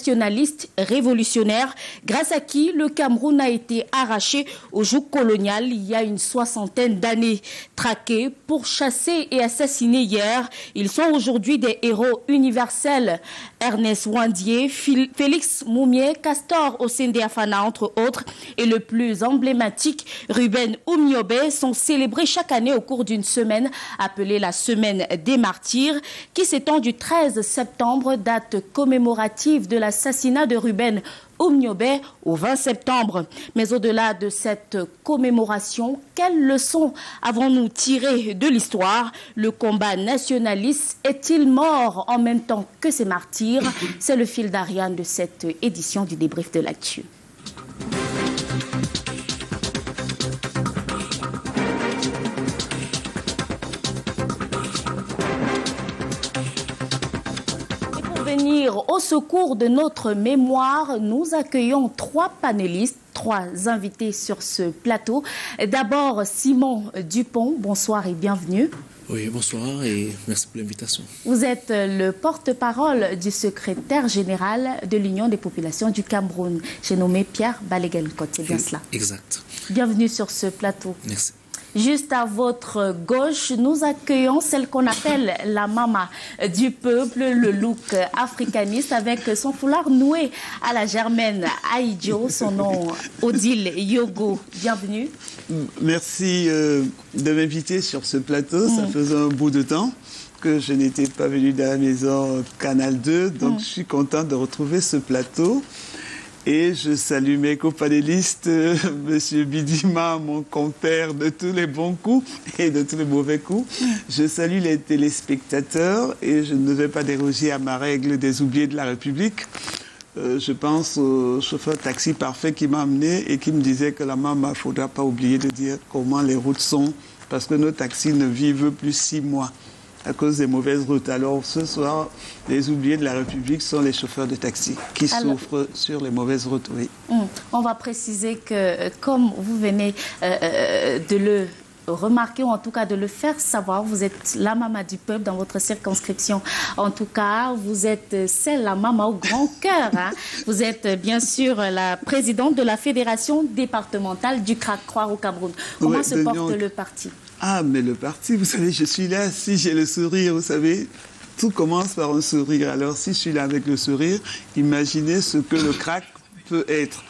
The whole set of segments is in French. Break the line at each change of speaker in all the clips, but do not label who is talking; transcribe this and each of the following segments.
nationaliste révolutionnaire, grâce à qui le Cameroun a été arraché au joug colonial il y a une 60aine d'années. Traqués, pourchassés et assassinés hier, ils sont aujourd'hui des héros universels. Ernest Ouandié, Félix Moumié, Castor Osende-Afana, entre autres, et le plus emblématique, Ruben Oumniobé, sont célébrés chaque année au cours d'une semaine appelée la Semaine des Martyrs, qui s'étend du 13 septembre, date commémorative de l'assassinat de Ruben Oumniobé au 20 septembre. Mais au-delà de cette commémoration, quelles leçons avons-nous tirées de l'histoire? Le combat nationaliste est-il mort en même temps que ses martyrs? C'est le fil d'Ariane de cette édition du débrief de l'actu. Au secours de notre mémoire, nous accueillons 3 panélistes, 3 invités sur ce plateau. D'abord, Simon Dupont, bonsoir et bienvenue.
Oui, bonsoir et merci pour l'invitation.
Vous êtes le porte-parole du secrétaire général de l'Union des populations du Cameroun. J'ai nommé Pierre Balegelkot, c'est bien cela?
Exact.
Bienvenue sur ce plateau.
Merci.
Juste à votre gauche, nous accueillons celle qu'on appelle la maman du peuple, le look africaniste avec son foulard noué à la germaine Aïdjo, son nom Odile Yogo. Bienvenue.
Merci de m'inviter sur ce plateau. Ça faisait un bout de temps que je n'étais pas venue dans la maison Canal 2, donc je suis contente de retrouver ce plateau. Et je salue mes copanélistes, Monsieur Bidima, mon compère de tous les bons coups et de tous les mauvais coups. Je salue les téléspectateurs et je ne vais pas déroger à ma règle des oubliés de la République. Je pense au chauffeur taxi parfait qui m'a amené et qui me disait que la maman, il ne faudra pas oublier de dire comment les routes sont, parce que nos taxis ne vivent plus 6 mois à cause des mauvaises routes. Alors ce soir, les oubliés de la République sont les chauffeurs de taxi qui souffrent sur les mauvaises routes. Oui.
On va préciser que, comme vous venez de le remarquer, ou en tout cas de le faire savoir, vous êtes la maman du peuple dans votre circonscription. En tout cas, vous êtes celle, la maman au grand cœur. Hein. Vous êtes bien sûr la présidente de la fédération départementale du Crac-Croix au Cameroun. Comment se porte le parti?
Ah, mais le parti, vous savez, je suis là, si j'ai le sourire, vous savez, tout commence par un sourire. Alors, si je suis là avec le sourire, imaginez ce que le crack peut être.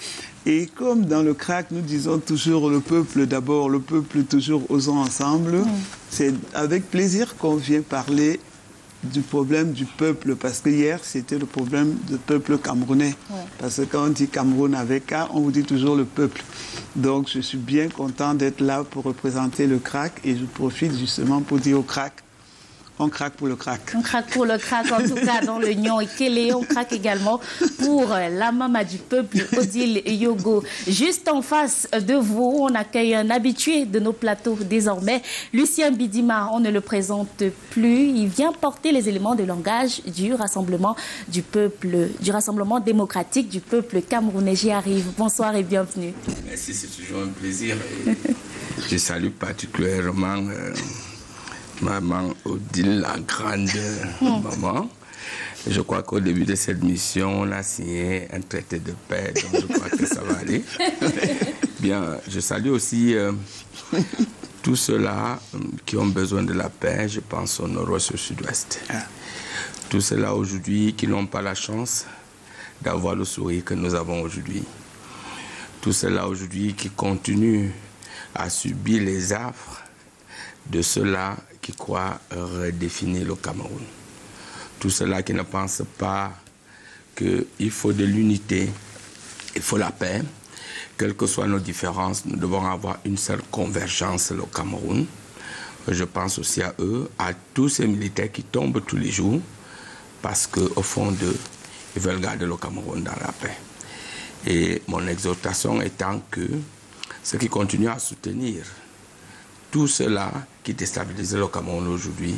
Et comme dans le crack, nous disons toujours le peuple d'abord, le peuple toujours osons ensemble, c'est avec plaisir qu'on vient parler du problème du peuple, parce que hier, c'était le problème du peuple camerounais. Parce que quand on dit Cameroun avec A, on vous dit toujours le peuple. Donc, je suis bien content d'être là pour représenter le crack et je profite justement pour dire au crack, on craque pour le crack.
On craque pour le crack, en tout cas dans l'Union et Kélé. On craque également pour la maman du peuple, Odile Yogo. Juste en face de vous, on accueille un habitué de nos plateaux désormais, Lucien Bidima. On ne le présente plus. Il vient porter les éléments de langage du rassemblement du peuple, du rassemblement démocratique du peuple camerounais. J'y arrive. Bonsoir et bienvenue.
Merci, c'est toujours un plaisir. Je salue particulièrement maman Odile, la grande maman. Je crois qu'au début de cette mission, on a signé un traité de paix, donc je crois que ça va aller. Bien, je salue aussi tous ceux-là qui ont besoin de la paix, je pense au nord-ouest et au sud-ouest. Tous ceux-là aujourd'hui qui n'ont pas la chance d'avoir le sourire que nous avons aujourd'hui. Tous ceux-là aujourd'hui qui continuent à subir les affres de ceux-là qui croient redéfinir le Cameroun. Tous ceux-là qui ne pensent pas qu'il faut de l'unité, il faut la paix. Quelles que soient nos différences, nous devons avoir une seule convergence au Cameroun. Je pense aussi à eux, à tous ces militaires qui tombent tous les jours parce qu'au fond d'eux, ils veulent garder le Cameroun dans la paix. Et mon exhortation étant que ceux qui continuent à soutenir tout cela qui déstabilise le Cameroun aujourd'hui,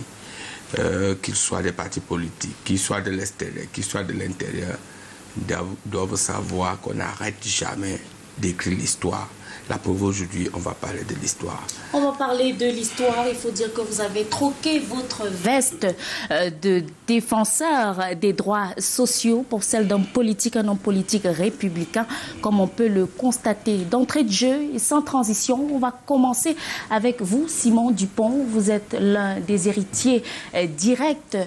qu'ils soient des partis politiques, qu'ils soient de l'extérieur, qu'ils soient de l'intérieur, doivent savoir qu'on n'arrête jamais d'écrire l'histoire. Là, pour vous, aujourd'hui, on va parler de l'histoire.
On va parler de l'histoire. Il faut dire que vous avez troqué votre veste de défenseur des droits sociaux pour celle d'un politique, un homme politique républicain, comme on peut le constater. D'entrée de jeu et sans transition, on va commencer avec vous, Simon Dupont. Vous êtes l'un des héritiers directs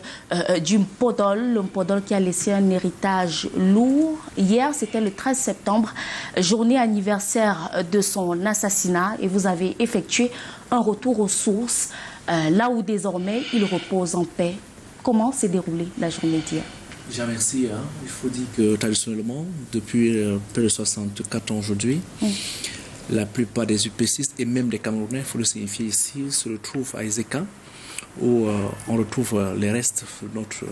du Mpodol, le Mpodol qui a laissé un héritage lourd. Hier, c'était le 13 septembre, journée anniversaire de son assassinat, et vous avez effectué un retour aux sources, là où désormais il repose en paix. Comment s'est déroulée la journée d'hier?
Déjà, merci. Il faut dire que traditionnellement, depuis près de 64 ans aujourd'hui, la plupart des UPCistes et même des Camerounais, il faut le signifier ici, se retrouvent à Ezeka, où on retrouve les restes de notre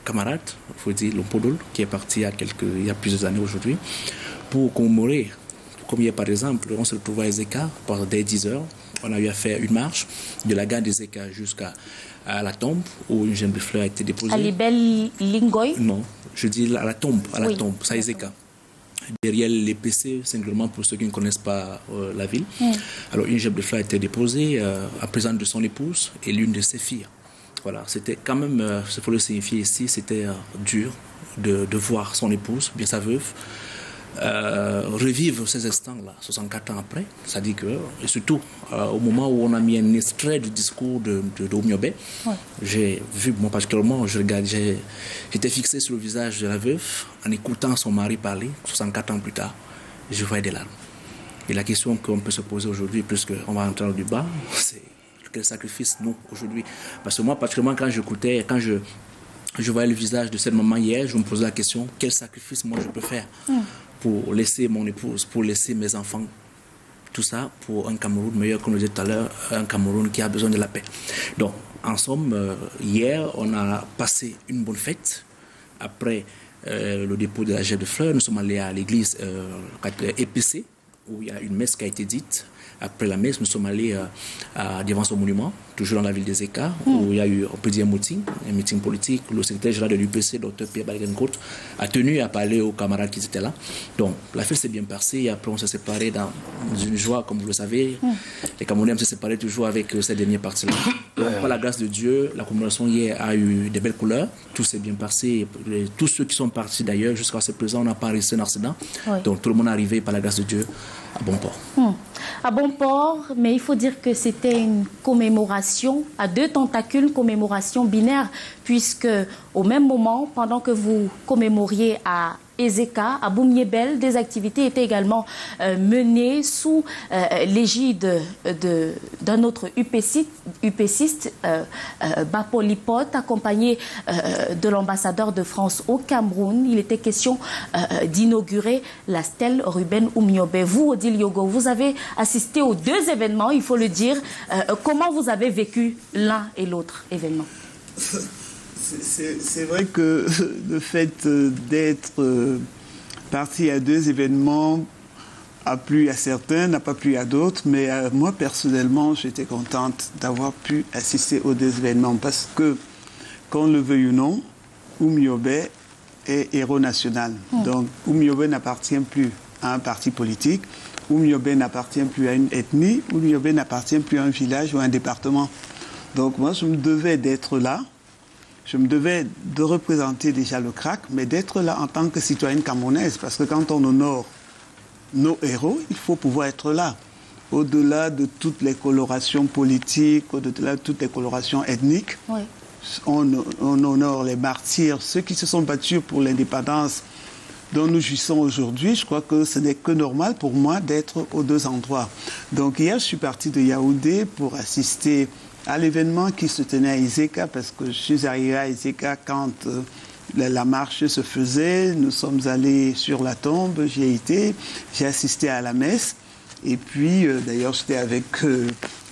camarade, il faut dire Lompodol, qui est parti il y a plusieurs années aujourd'hui, pour commémorer. Comme hier par exemple, on se retrouve à Ezeka dès 10 heures. On a eu à faire une marche de la gare d'Ezeka jusqu'à la tombe où une gemme de fleurs a été déposée.
À Libel Lingoy?
Non, je dis à la tombe, c'est à Ezeka. Derrière les PC, singulièrement pour ceux qui ne connaissent pas la ville. Alors une gemme de fleurs a été déposée à présence de son épouse et l'une de ses filles. Voilà, c'était quand même, il faut le signifier ici, c'était dur de voir son épouse, bien sa veuve, revivre ces instants-là, 64 ans après. C'est-à-dire que, et surtout au moment où on a mis un extrait du discours de Oumiobe, j'ai vu, moi particulièrement, j'étais fixé sur le visage de la veuve en écoutant son mari parler, 64 ans plus tard, je voyais des larmes. Et la question qu'on peut se poser aujourd'hui, puisqu'on va entrer dans le débat, c'est quel sacrifice nous, aujourd'hui. Parce que moi, particulièrement, quand j'écoutais, quand je voyais le visage de cette maman hier, je me posais la question, quel sacrifice moi je peux faire pour laisser mon épouse, pour laisser mes enfants, tout ça pour un Cameroun meilleur, comme je disais tout à l'heure, un Cameroun qui a besoin de la paix. Donc, en somme, hier, on a passé une bonne fête. Après le dépôt de la gemme de fleurs, nous sommes allés à l'église EPC, où il y a une messe qui a été dite. Après la messe, nous sommes allés devant son monument, toujours dans la ville d'Ezeka, où il y a eu, on peut dire, un meeting politique. Le secrétaire général de l'UPC, Dr Pierre Balgencourt, a tenu à parler aux camarades qui étaient là. Donc, la fête s'est bien passée. Et après, on s'est séparés dans une joie, comme vous le savez. Les Camerounais se séparaient toujours avec ces dernières parties-là. Donc, par la grâce de Dieu, la commémoration hier a eu des belles couleurs. Tout s'est bien passé. Tous ceux qui sont partis d'ailleurs, jusqu'à ce présent, on n'a pas réussi un accident. Donc, tout le monde est arrivé, par la grâce de Dieu, à bon port.
À bon port, mais il faut dire que c'était une commémoration à deux tentacules, une commémoration binaire, puisque au même moment, pendant que vous commémoriez à Ezeka, à Boumiébel, des activités étaient également menées sous l'égide d'un autre UPCiste, Bapolipote, accompagné de l'ambassadeur de France au Cameroun. Il était question d'inaugurer la stèle Ruben Oumiobe. Vous, Odile Yogo, vous avez assisté aux deux événements, il faut le dire. Comment vous avez vécu l'un et l'autre événement?
C'est vrai que le fait d'être parti à deux événements a plu à certains, n'a pas plu à d'autres, mais moi personnellement, j'étais contente d'avoir pu assister aux deux événements parce que, qu'on le veuille ou non, Oumiobe est héros national. Donc Oumiobe n'appartient plus à un parti politique, Oumiobe n'appartient plus à une ethnie, Oumiobe n'appartient plus à un village ou à un département. Donc moi, je me devais d'être là. Je me devais de représenter déjà le CRAC, mais d'être là en tant que citoyenne camerounaise. Parce que quand on honore nos héros, il faut pouvoir être là. Au-delà de toutes les colorations politiques, au-delà de toutes les colorations ethniques, on honore les martyrs, ceux qui se sont battus pour l'indépendance dont nous jouissons aujourd'hui. Je crois que ce n'est que normal pour moi d'être aux deux endroits. Donc hier, je suis parti de Yaoundé pour assister à l'événement qui se tenait à Ezeka, parce que je suis arrivé à Ezeka quand la marche se faisait. Nous sommes allés sur la tombe, j'y ai été, j'ai assisté à la messe. Et puis, d'ailleurs, j'étais avec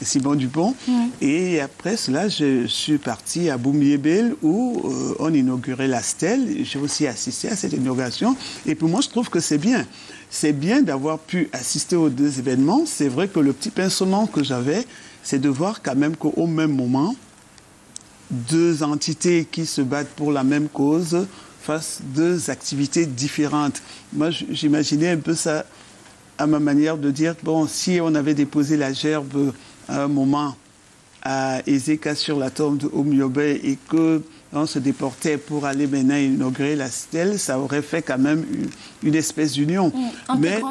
Simon Dupont. Et après cela, je suis parti à Boumiébel où on inaugurait la stèle. J'ai aussi assisté à cette inauguration. Et pour moi, je trouve que c'est bien. C'est bien d'avoir pu assister aux deux événements. C'est vrai que le petit pincement que j'avais, c'est de voir quand même qu'au même moment, deux entités qui se battent pour la même cause fassent deux activités différentes. Moi, j'imaginais un peu ça à ma manière de dire, bon, si on avait déposé la gerbe à un moment à Ezeka sur la tombe de Oumyobé et qu'on se déportait pour aller maintenant inaugurer la stèle, ça aurait fait quand même une espèce d'union.
Mais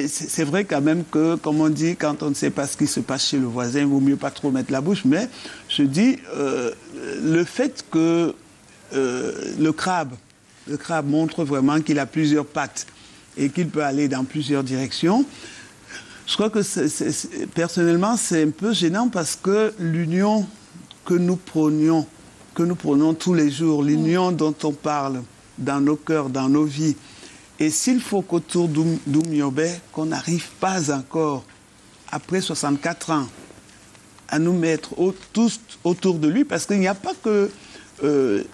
c'est vrai quand même que, comme on dit, quand on ne sait pas ce qui se passe chez le voisin, il vaut mieux pas trop mettre la bouche. Mais je dis, le fait que le crabe montre vraiment qu'il a plusieurs pattes et qu'il peut aller dans plusieurs directions, je crois que personnellement, c'est un peu gênant parce que l'union que nous prônons tous les jours, l'union dont on parle dans nos cœurs, dans nos vies, et s'il faut qu'autour d'Oumyobé, qu'on n'arrive pas encore, après 64 ans, à nous mettre tous autour de lui, parce qu'il n'y a pas que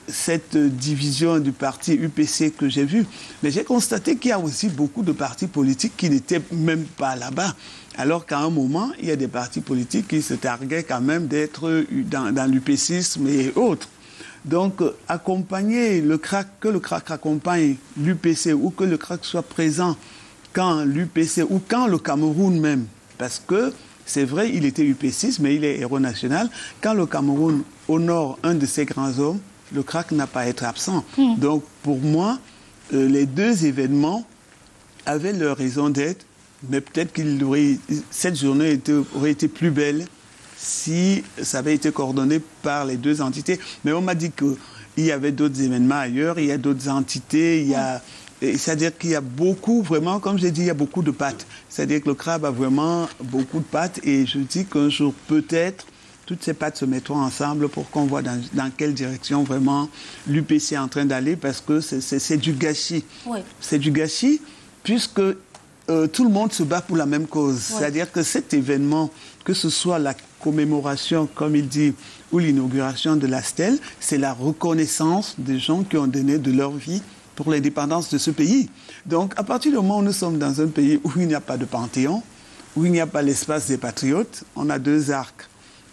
cette division du parti UPC que j'ai vue, mais j'ai constaté qu'il y a aussi beaucoup de partis politiques qui n'étaient même pas là-bas, alors qu'à un moment, il y a des partis politiques qui se targuaient quand même d'être dans l'UPCisme et autres. Donc, accompagner que le CRAC accompagne l'UPC ou que le CRAC soit présent quand l'UPC ou quand le Cameroun même, parce que c'est vrai, il était UPCiste, mais il est héros national. Quand le Cameroun honore un de ses grands hommes, le CRAC n'a pas à être absent. Donc, pour moi, les deux événements avaient leur raison d'être, mais peut-être cette journée aurait été plus belle si ça avait été coordonné par les deux entités. Mais on m'a dit qu'il y avait d'autres événements ailleurs, il y a d'autres entités, c'est-à-dire qu'il y a beaucoup, vraiment, comme j'ai dit, il y a beaucoup de pattes. C'est-à-dire que le crabe a vraiment beaucoup de pattes et je dis qu'un jour, peut-être, toutes ces pattes se mettront ensemble pour qu'on voit dans quelle direction vraiment l'UPC est en train d'aller parce que c'est du gâchis.
Oui.
C'est du gâchis puisque tout le monde se bat pour la même cause. Oui. C'est-à-dire que cet événement, que ce soit la commémoration, comme il dit, ou l'inauguration de la stèle, c'est la reconnaissance des gens qui ont donné de leur vie pour l'indépendance de ce pays. Donc, à partir du moment où nous sommes dans un pays où il n'y a pas de panthéon, où il n'y a pas l'espace des patriotes, on a deux arcs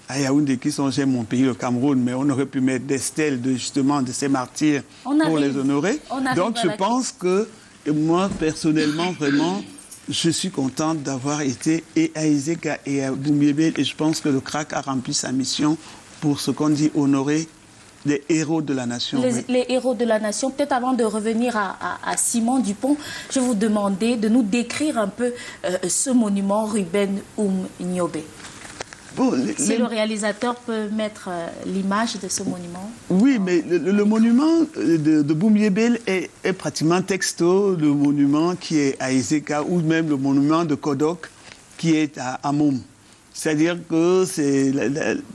à Yaoundé qui sont, j'aime mon pays, le Cameroun, mais on aurait pu mettre des stèles de ces martyrs pour les honorer. Donc, je pense que moi, personnellement, vraiment, je suis contente d'avoir été et à Ezeka et à Oumyobé et je pense que le CRAC a rempli sa mission pour ce qu'on dit honorer les héros de la nation.
Les héros de la nation. Peut-être avant de revenir à Simon Dupont, je vais vous demander de nous décrire un peu ce monument Ruben Oumyobé. Bon, si le réalisateur peut mettre l'image de ce monument.
Oui, mais le monument de Oumyobé est pratiquement texto, le monument qui est à Ezeka ou même le monument de Kodok qui est à Amoum. C'est-à-dire que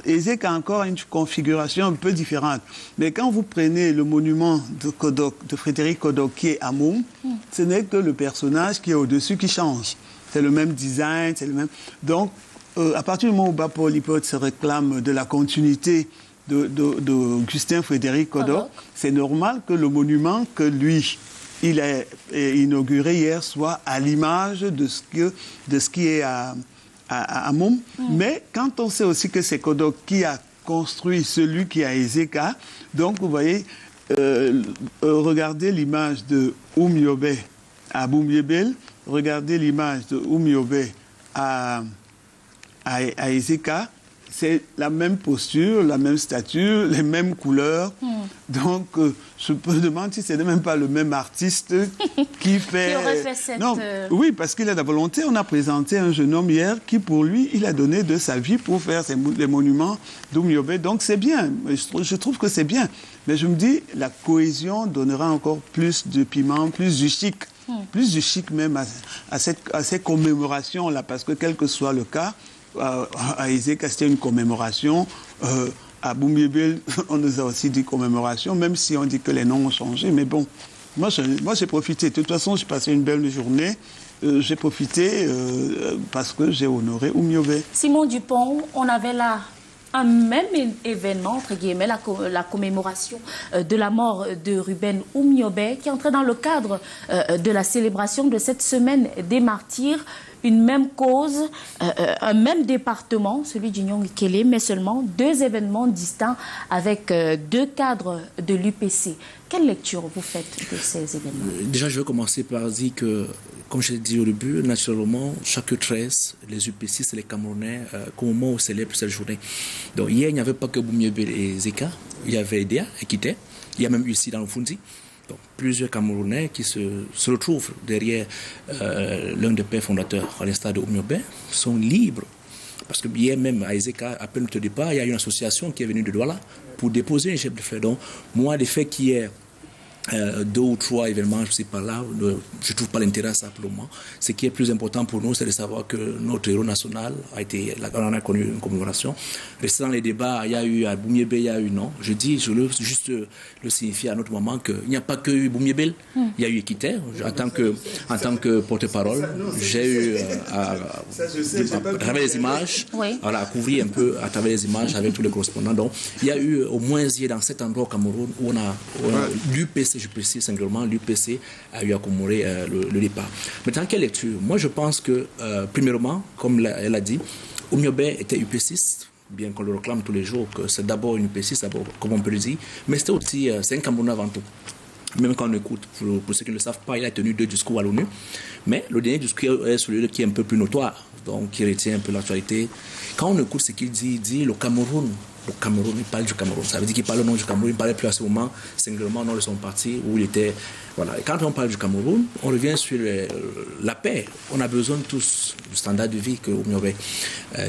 Ezeka a encore une configuration un peu différente. Mais quand vous prenez le monument de Kodok, de Frédéric Kodok, qui est à Amoum, ce n'est que le personnage qui est au-dessus qui change. C'est le même design, c'est le même... Donc, à partir du moment où Bapol Lipote se réclame de la continuité d'Augustin Frédéric Kodok, c'est normal que le monument que lui, il a inauguré hier soit à l'image de ce qui est à Amoum. Mais quand on sait aussi que c'est Kodok qui a construit celui qui est à Ezeka, donc vous voyez, regardez l'image de Oumyobé à Oumyobé, regardez l'image de Oumyobé à Ezeka, c'est la même posture, la même stature, les mêmes couleurs. Donc, je me demande si ce n'est même pas le même artiste qui fait...
Qui aurait fait cette...
Non, oui, parce qu'il a de la volonté. On a présenté un jeune homme hier qui, pour lui, il a donné de sa vie pour faire les monuments d'Oumyobé. Donc, c'est bien. Je trouve que c'est bien. Mais je me dis, la cohésion donnera encore plus de piment, plus du chic. Plus du chic même à ces commémorations-là. Parce que quel que soit le cas, à Ezeka, c'était une commémoration. À Oumyobé, on nous a aussi dit commémoration, même si on dit que les noms ont changé. Mais bon, moi j'ai profité. De toute façon, j'ai passé une belle journée. J'ai profité parce que j'ai honoré Oumyobé.
Simon Dupont, on avait là un même événement, entre guillemets, la commémoration de la mort de Ruben Oumyobé, qui entrait dans le cadre de la célébration de cette semaine des martyrs. Une même cause, un même département, celui d'Union-Ikele, mais seulement deux événements distincts avec deux cadres de l'UPC. Quelle lecture vous faites de ces événements?
Déjà, je vais commencer par dire que, comme je l'ai dit au début, naturellement, chaque 13, les UP6 et les Camerounais, au moment où on célèbre cette journée. Donc hier, il n'y avait pas que Boumiébel et Zeka, il y avait Edea et Kité, il y a même eu ici dans le Fundi. Donc, plusieurs Camerounais qui se retrouvent derrière l'un des pères fondateurs, à l'instar de Oumiobe, sont libres. Parce que hier même, à Ezeka, à peine au départ, il y a une association qui est venue de Douala pour déposer une chef de fait. Donc, moi, les faits qu'hier, 2 ou 3 événements, je sais pas là, je trouve pas l'intérêt à ça pour le moment. Ce qui est plus important pour nous, c'est de savoir que notre héros national on a connu une commémoration. Restant dans les débats, il y a eu à Boumiébel, il y a eu non. Je veux juste le signifier à notre moment qu'il n'y a pas que Boumiébel, il y a eu Équiterre. En tant que porte-parole, j'ai eu à travers les images, voilà, à couvrir un peu à travers les images avec tous les correspondants. Donc, il y a eu au moins dans cet endroit au Cameroun où on a l'UPC, je précise singulièrement, l'UPC a eu à commémorer le départ. Maintenant, quelle lecture? Moi, je pense que, premièrement, comme elle a dit, Oumiobe était UP6, bien qu'on le réclame tous les jours, que c'est d'abord une UP6, d'abord, comme on peut le dire, mais c'était aussi, c'est un Camerounais avant tout. Même quand on écoute, pour ceux qui ne le savent pas, il a tenu 2 discours à l'ONU, mais le dernier discours est celui qui est un peu plus notoire, donc qui retient un peu l'actualité. Quand on écoute ce qu'il dit, il dit le Cameroun, il parle du Cameroun. Ça veut dire qu'il parle au nom du Cameroun. Il ne parlait plus à ce moment, singulièrement au nom de son parti, où il était. Voilà. Et quand on parle du Cameroun, on revient sur la paix. On a besoin tous du standard de vie que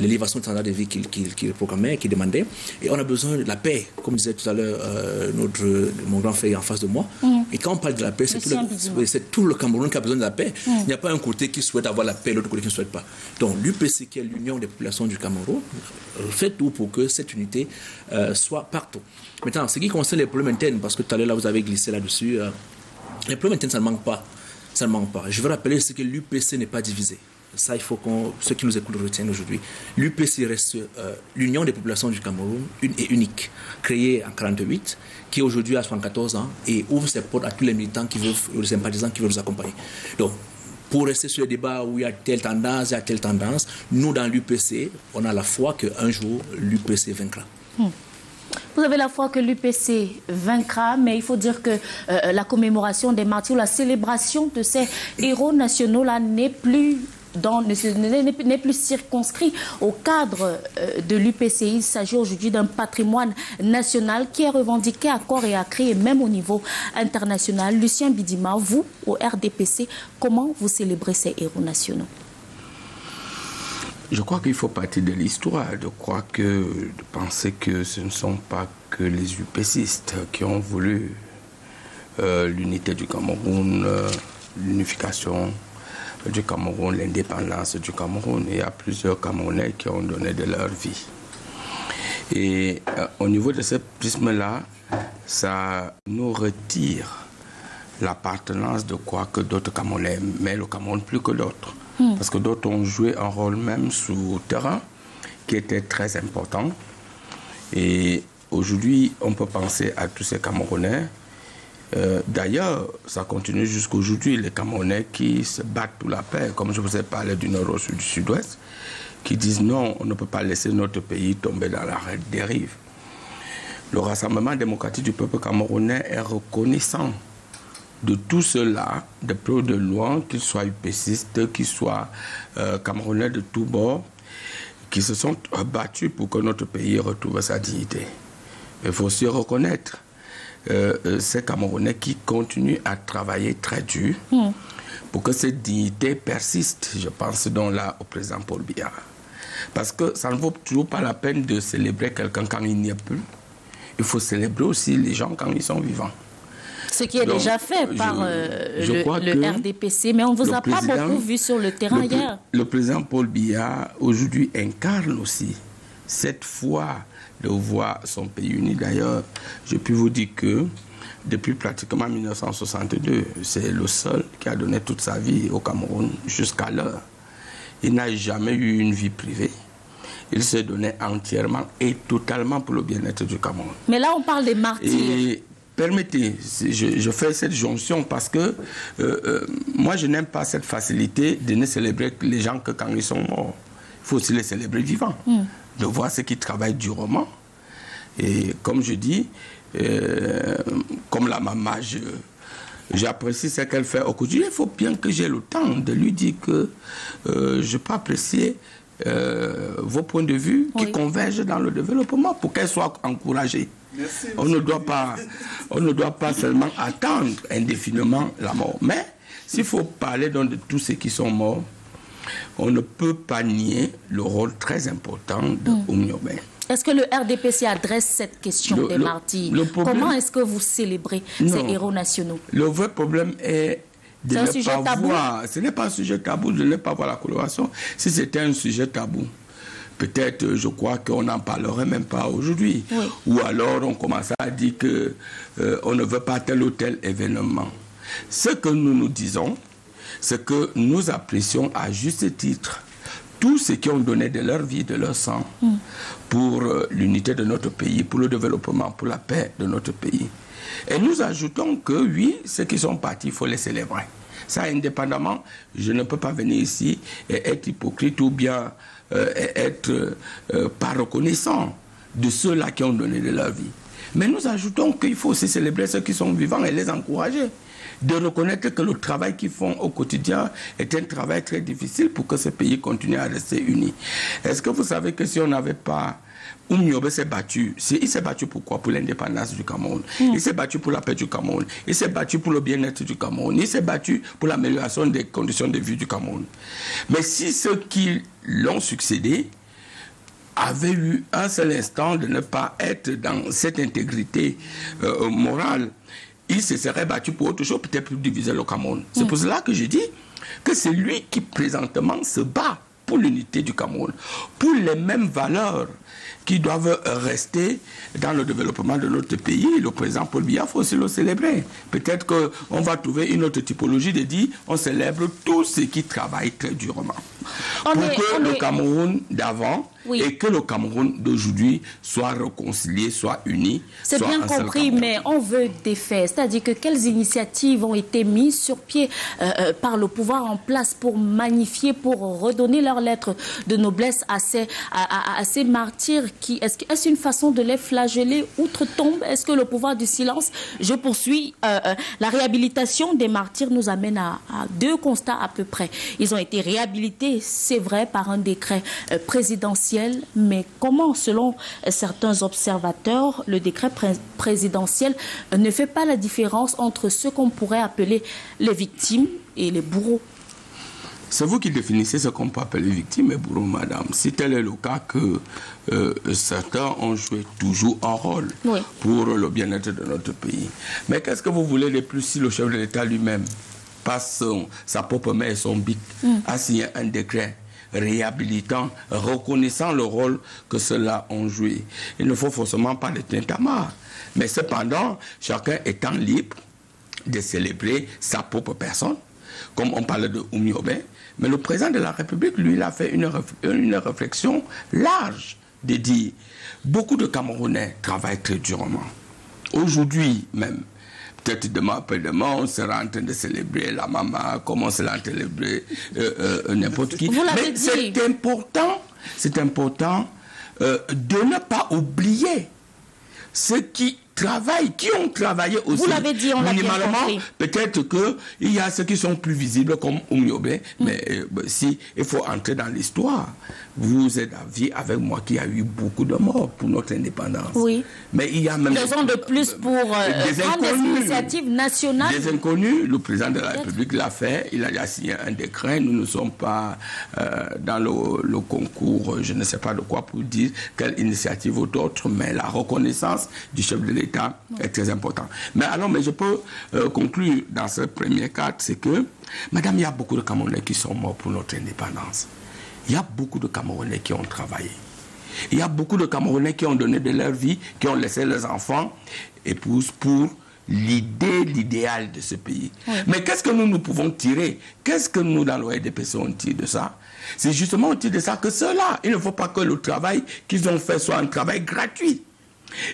l'élévation du standard de vie qu'il proclamait, qu'il demandait. Et on a besoin de la paix, comme disait tout à l'heure mon grand frère en face de moi. Et quand on parle de la paix, c'est tout le Cameroun qui a besoin de la paix. Il n'y a pas un côté qui souhaite avoir la paix, l'autre côté qui ne souhaite pas. Donc l'UPC, qui est l'Union des populations du Cameroun, fait tout pour que cette unité soit partout. Maintenant, ce qui concerne les problèmes internes, parce que tout à l'heure, là, vous avez glissé là-dessus, les problèmes internes, ça ne manque pas. Ça ne manque pas. Je veux rappeler ce que l'UPC n'est pas divisé. Ça, il faut que ceux qui nous écoutent le retiennent aujourd'hui. L'UPC reste l'Union des populations du Cameroun, une et unique, créée en 1948, qui aujourd'hui a 74 ans et ouvre ses portes à tous les militants les sympathisants qui veulent nous accompagner. Donc, pour rester sur le débat où il y a telle tendance, nous, dans l'UPC, on a la foi qu'un jour, l'UPC vaincra.
Vous avez la foi que l'UPC vaincra, mais il faut dire que la commémoration des martyrs, la célébration de ces héros nationaux-là n'est plus circonscrit au cadre de l'UPC. Il s'agit aujourd'hui d'un patrimoine national qui est revendiqué à corps et à cri, et même au niveau international. Lucien Bidima, vous, au RDPC, comment vous célébrez ces héros nationaux?
Je crois qu'il faut partir de l'histoire, de penser que ce ne sont pas que les UPCistes qui ont voulu l'unité du Cameroun, l'unification du Cameroun, l'indépendance du Cameroun. Il y a plusieurs Camerounais qui ont donné de leur vie. Et au niveau de ce prisme-là, ça nous retire l'appartenance de quoi que d'autres Camerounais, mais le Cameroun plus que d'autres. Parce que d'autres ont joué un rôle même sur terrain qui était très important. Et aujourd'hui, on peut penser à tous ces Camerounais. D'ailleurs, ça continue jusqu'aujourd'hui, les Camerounais qui se battent pour la paix, comme je vous ai parlé du nord au sud, du sud-ouest, qui disent non, on ne peut pas laisser notre pays tomber dans la dérive. Le Rassemblement démocratique du peuple camerounais est reconnaissant de tout cela, de près ou de loin, qu'ils soient UPCistes, qu'ils soient Camerounais de tous bords, qui se sont battus pour que notre pays retrouve sa dignité. Il faut aussi reconnaître ces Camerounais qui continuent à travailler très dur pour que cette dignité persiste. Je pense donc là au président Paul Biya. Parce que ça ne vaut toujours pas la peine de célébrer quelqu'un quand il n'y a plus. Il faut célébrer aussi les gens quand ils sont vivants.
Ce qui est donc déjà fait par le RDPC, mais on ne vous a pas beaucoup vu sur le terrain hier. Le
président Paul Biya, aujourd'hui, incarne aussi cette foi de voir son pays uni. D'ailleurs, je peux vous dire que depuis pratiquement 1962, c'est le seul qui a donné toute sa vie au Cameroun jusqu'à l'heure. Il n'a jamais eu une vie privée. Il s'est donné entièrement et totalement pour le bien-être du Cameroun.
Mais là, on parle des martyrs.
Permettez, je fais cette jonction parce que moi, je n'aime pas cette facilité de ne célébrer les gens que quand ils sont morts. Il faut aussi les célébrer vivants, de voir ceux qui travaillent durement. Et comme je dis, comme la maman, j'apprécie ce qu'elle fait au quotidien. Il faut bien que j'ai le temps de lui dire que je peux apprécier vos points de vue qui convergent dans le développement pour qu'elle soit encouragée.
Merci,
on ne doit pas seulement attendre indéfiniment la mort. Mais s'il faut parler donc de tous ceux qui sont morts, on ne peut pas nier le rôle très important de Oumniobé.
Est-ce que le RDPC adresse cette question des martyrs? Comment est-ce que vous célébrez ces héros nationaux?
Le vrai problème est de ne pas voir. Ce n'est pas un sujet tabou de ne pas voir la coloration. Si c'était un sujet tabou, peut-être, je crois qu'on n'en parlerait même pas aujourd'hui. Oui. Ou alors, on commençait à dire qu'on ne veut pas tel ou tel événement. Ce que nous nous disons, c'est que nous apprécions à juste titre tous ceux qui ont donné de leur vie, de leur sang pour l'unité de notre pays, pour le développement, pour la paix de notre pays. Et nous ajoutons que oui, ceux qui sont partis, il faut les célébrer. Ça, indépendamment, je ne peux pas venir ici et être hypocrite ou bien être pas reconnaissant de ceux-là qui ont donné de leur vie. Mais nous ajoutons qu'il faut aussi célébrer ceux qui sont vivants et les encourager. De reconnaître que le travail qu'ils font au quotidien est un travail très difficile pour que ce pays continue à rester uni. Est-ce que vous savez que si on n'avait pas... Oumniobé s'est battu. Il s'est battu pourquoi? Pour l'indépendance du Cameroun. Il s'est battu pour la paix du Cameroun. Il s'est battu pour le bien-être du Cameroun. Il s'est battu pour l'amélioration des conditions de vie du Cameroun. Mais si ceux qui l'ont succédé avaient eu un seul instant de ne pas être dans cette intégrité morale, il se serait battu pour autre chose, peut-être pour diviser le Cameroun. C'est pour cela que je dis que c'est lui qui présentement se bat pour l'unité du Cameroun, pour les mêmes valeurs qui doivent rester dans le développement de notre pays. Le président Paul Biya, il faut aussi le célébrer. Peut-être qu'on va trouver une autre typologie de dire on célèbre tous ceux qui travaillent très durement. Le Cameroun d'avant et que le Cameroun d'aujourd'hui soit réconcilié, soit uni.
C'est bien compris, mais on veut des faits. C'est-à-dire que quelles initiatives ont été mises sur pied par le pouvoir en place pour magnifier, pour redonner leur lettre de noblesse à ces martyrs qui... Est-ce une façon de les flageller outre-tombe? Est-ce que le pouvoir du silence... Je poursuis. La réhabilitation des martyrs nous amène à deux constats à peu près. Ils ont été réhabilités, c'est vrai, par un décret présidentiel, mais comment, selon certains observateurs, le décret présidentiel ne fait pas la différence entre ce qu'on pourrait appeler les victimes et les bourreaux?
C'est vous qui définissez ce qu'on peut appeler victime et bourreau, madame. Si tel est le cas que certains ont joué toujours un rôle pour le bien-être de notre pays. Mais qu'est-ce que vous voulez de plus si le chef de l'État lui-même passe sa propre main et son bic à signer un décret réhabilitant, reconnaissant le rôle que ceux-là ont joué? Il ne faut forcément pas de tintamarre. Mais cependant, chacun étant libre de célébrer sa propre personne, comme on parle de Oumniobé. Mais le président de la République, lui, il a fait une réflexion large de dire beaucoup de Camerounais travaillent très durement. Aujourd'hui même, peut-être demain après-demain, on sera en train de célébrer la maman, comme on sera en train de célébrer n'importe qui. Mais c'est important de ne pas oublier ceux qui travaillent, qui ont travaillé aussi.
Vous l'avez dit, on l'a bien compris.
Peut-être qu'il y a ceux qui sont plus visibles comme Oumniobé, mais si il faut entrer dans l'histoire, vous êtes d'avis avec moi qu'il y a eu beaucoup de morts pour notre indépendance.
Oui.
Mais il y a même...
Raison de plus pour prendre des initiatives nationales.
Des inconnus, le président de la République l'a fait, il a signé un décret, nous ne sommes pas dans le concours, je ne sais pas de quoi pour dire quelle initiative ou d'autres, mais la reconnaissance du chef de l'État est très importante. Mais je peux conclure dans ce premier cadre, c'est que, madame, il y a beaucoup de Camerounais qui sont morts pour notre indépendance. Il y a beaucoup de Camerounais qui ont travaillé. Il y a beaucoup de Camerounais qui ont donné de leur vie, qui ont laissé leurs enfants, épouses, pour l'idéal de ce pays. Oui. Mais qu'est-ce que nous pouvons tirer? Qu'est-ce que nous, dans l'ORDPC, on tire de ça? C'est justement on tire de ça que cela. Il ne faut pas que le travail qu'ils ont fait soit un travail gratuit.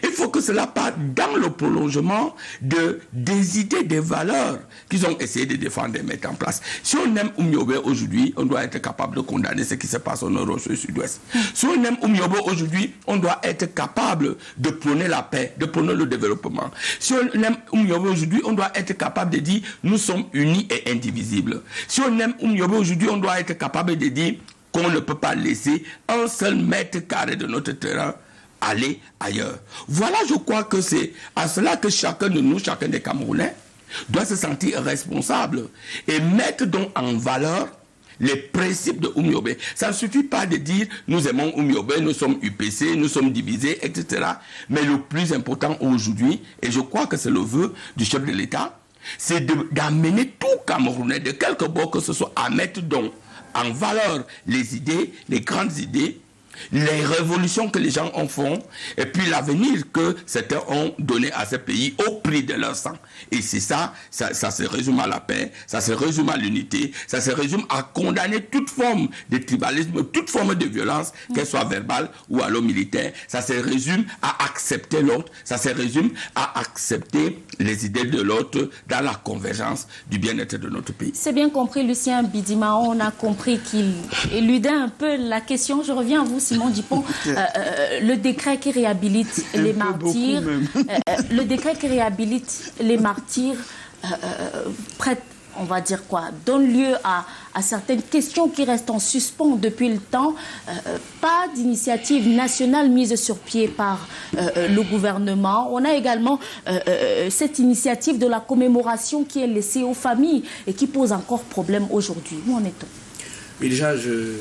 Il faut que cela parte dans le prolongement des idées, des valeurs qu'ils ont essayé de défendre et mettre en place. Si on aime Oumyobé aujourd'hui, on doit être capable de condamner ce qui se passe au nord, au sud, sud-ouest. Si on aime Oumyobé aujourd'hui, on doit être capable de prôner la paix, de prôner le développement. Si on aime Oumyobé aujourd'hui, on doit être capable de dire nous sommes unis et indivisibles. Si on aime Oumyobé aujourd'hui, on doit être capable de dire qu'on ne peut pas laisser un seul mètre carré de notre terrain aller ailleurs. Voilà, je crois que c'est à cela que chacun de nous, chacun des Camerounais, doit se sentir responsable et mettre donc en valeur les principes de Oumyobé. Ça ne suffit pas de dire nous aimons Oumyobé, nous sommes UPC, nous sommes divisés, etc. Mais le plus important aujourd'hui, et je crois que c'est le vœu du chef de l'État, c'est d'amener tout Camerounais, de quelque bord que ce soit, à mettre donc en valeur les idées, les grandes idées, les révolutions que les gens en font, et puis l'avenir que certains ont donné à ce pays au prix de leur sang. Et c'est ça se résume à la paix, ça se résume à l'unité, ça se résume à condamner toute forme de tribalisme, toute forme de violence, qu'elle soit verbale ou alors militaire. Ça se résume à accepter l'autre, ça se résume à accepter les idées de l'autre dans la convergence du bien-être de notre pays.
C'est bien compris, Lucien Bidima. On a compris qu'il éludait un peu la question. Je reviens à vous, Simon Dupont. Le décret qui réhabilite les martyrs, le décret qui réhabilite les martyrs prête, on va dire quoi, donne lieu à certaines questions qui restent en suspens depuis le temps. Pas d'initiative nationale mise sur pied par le gouvernement. On a également cette initiative de la commémoration qui est laissée aux familles et qui pose encore problème aujourd'hui. Où en est-on?
Mais déjà, je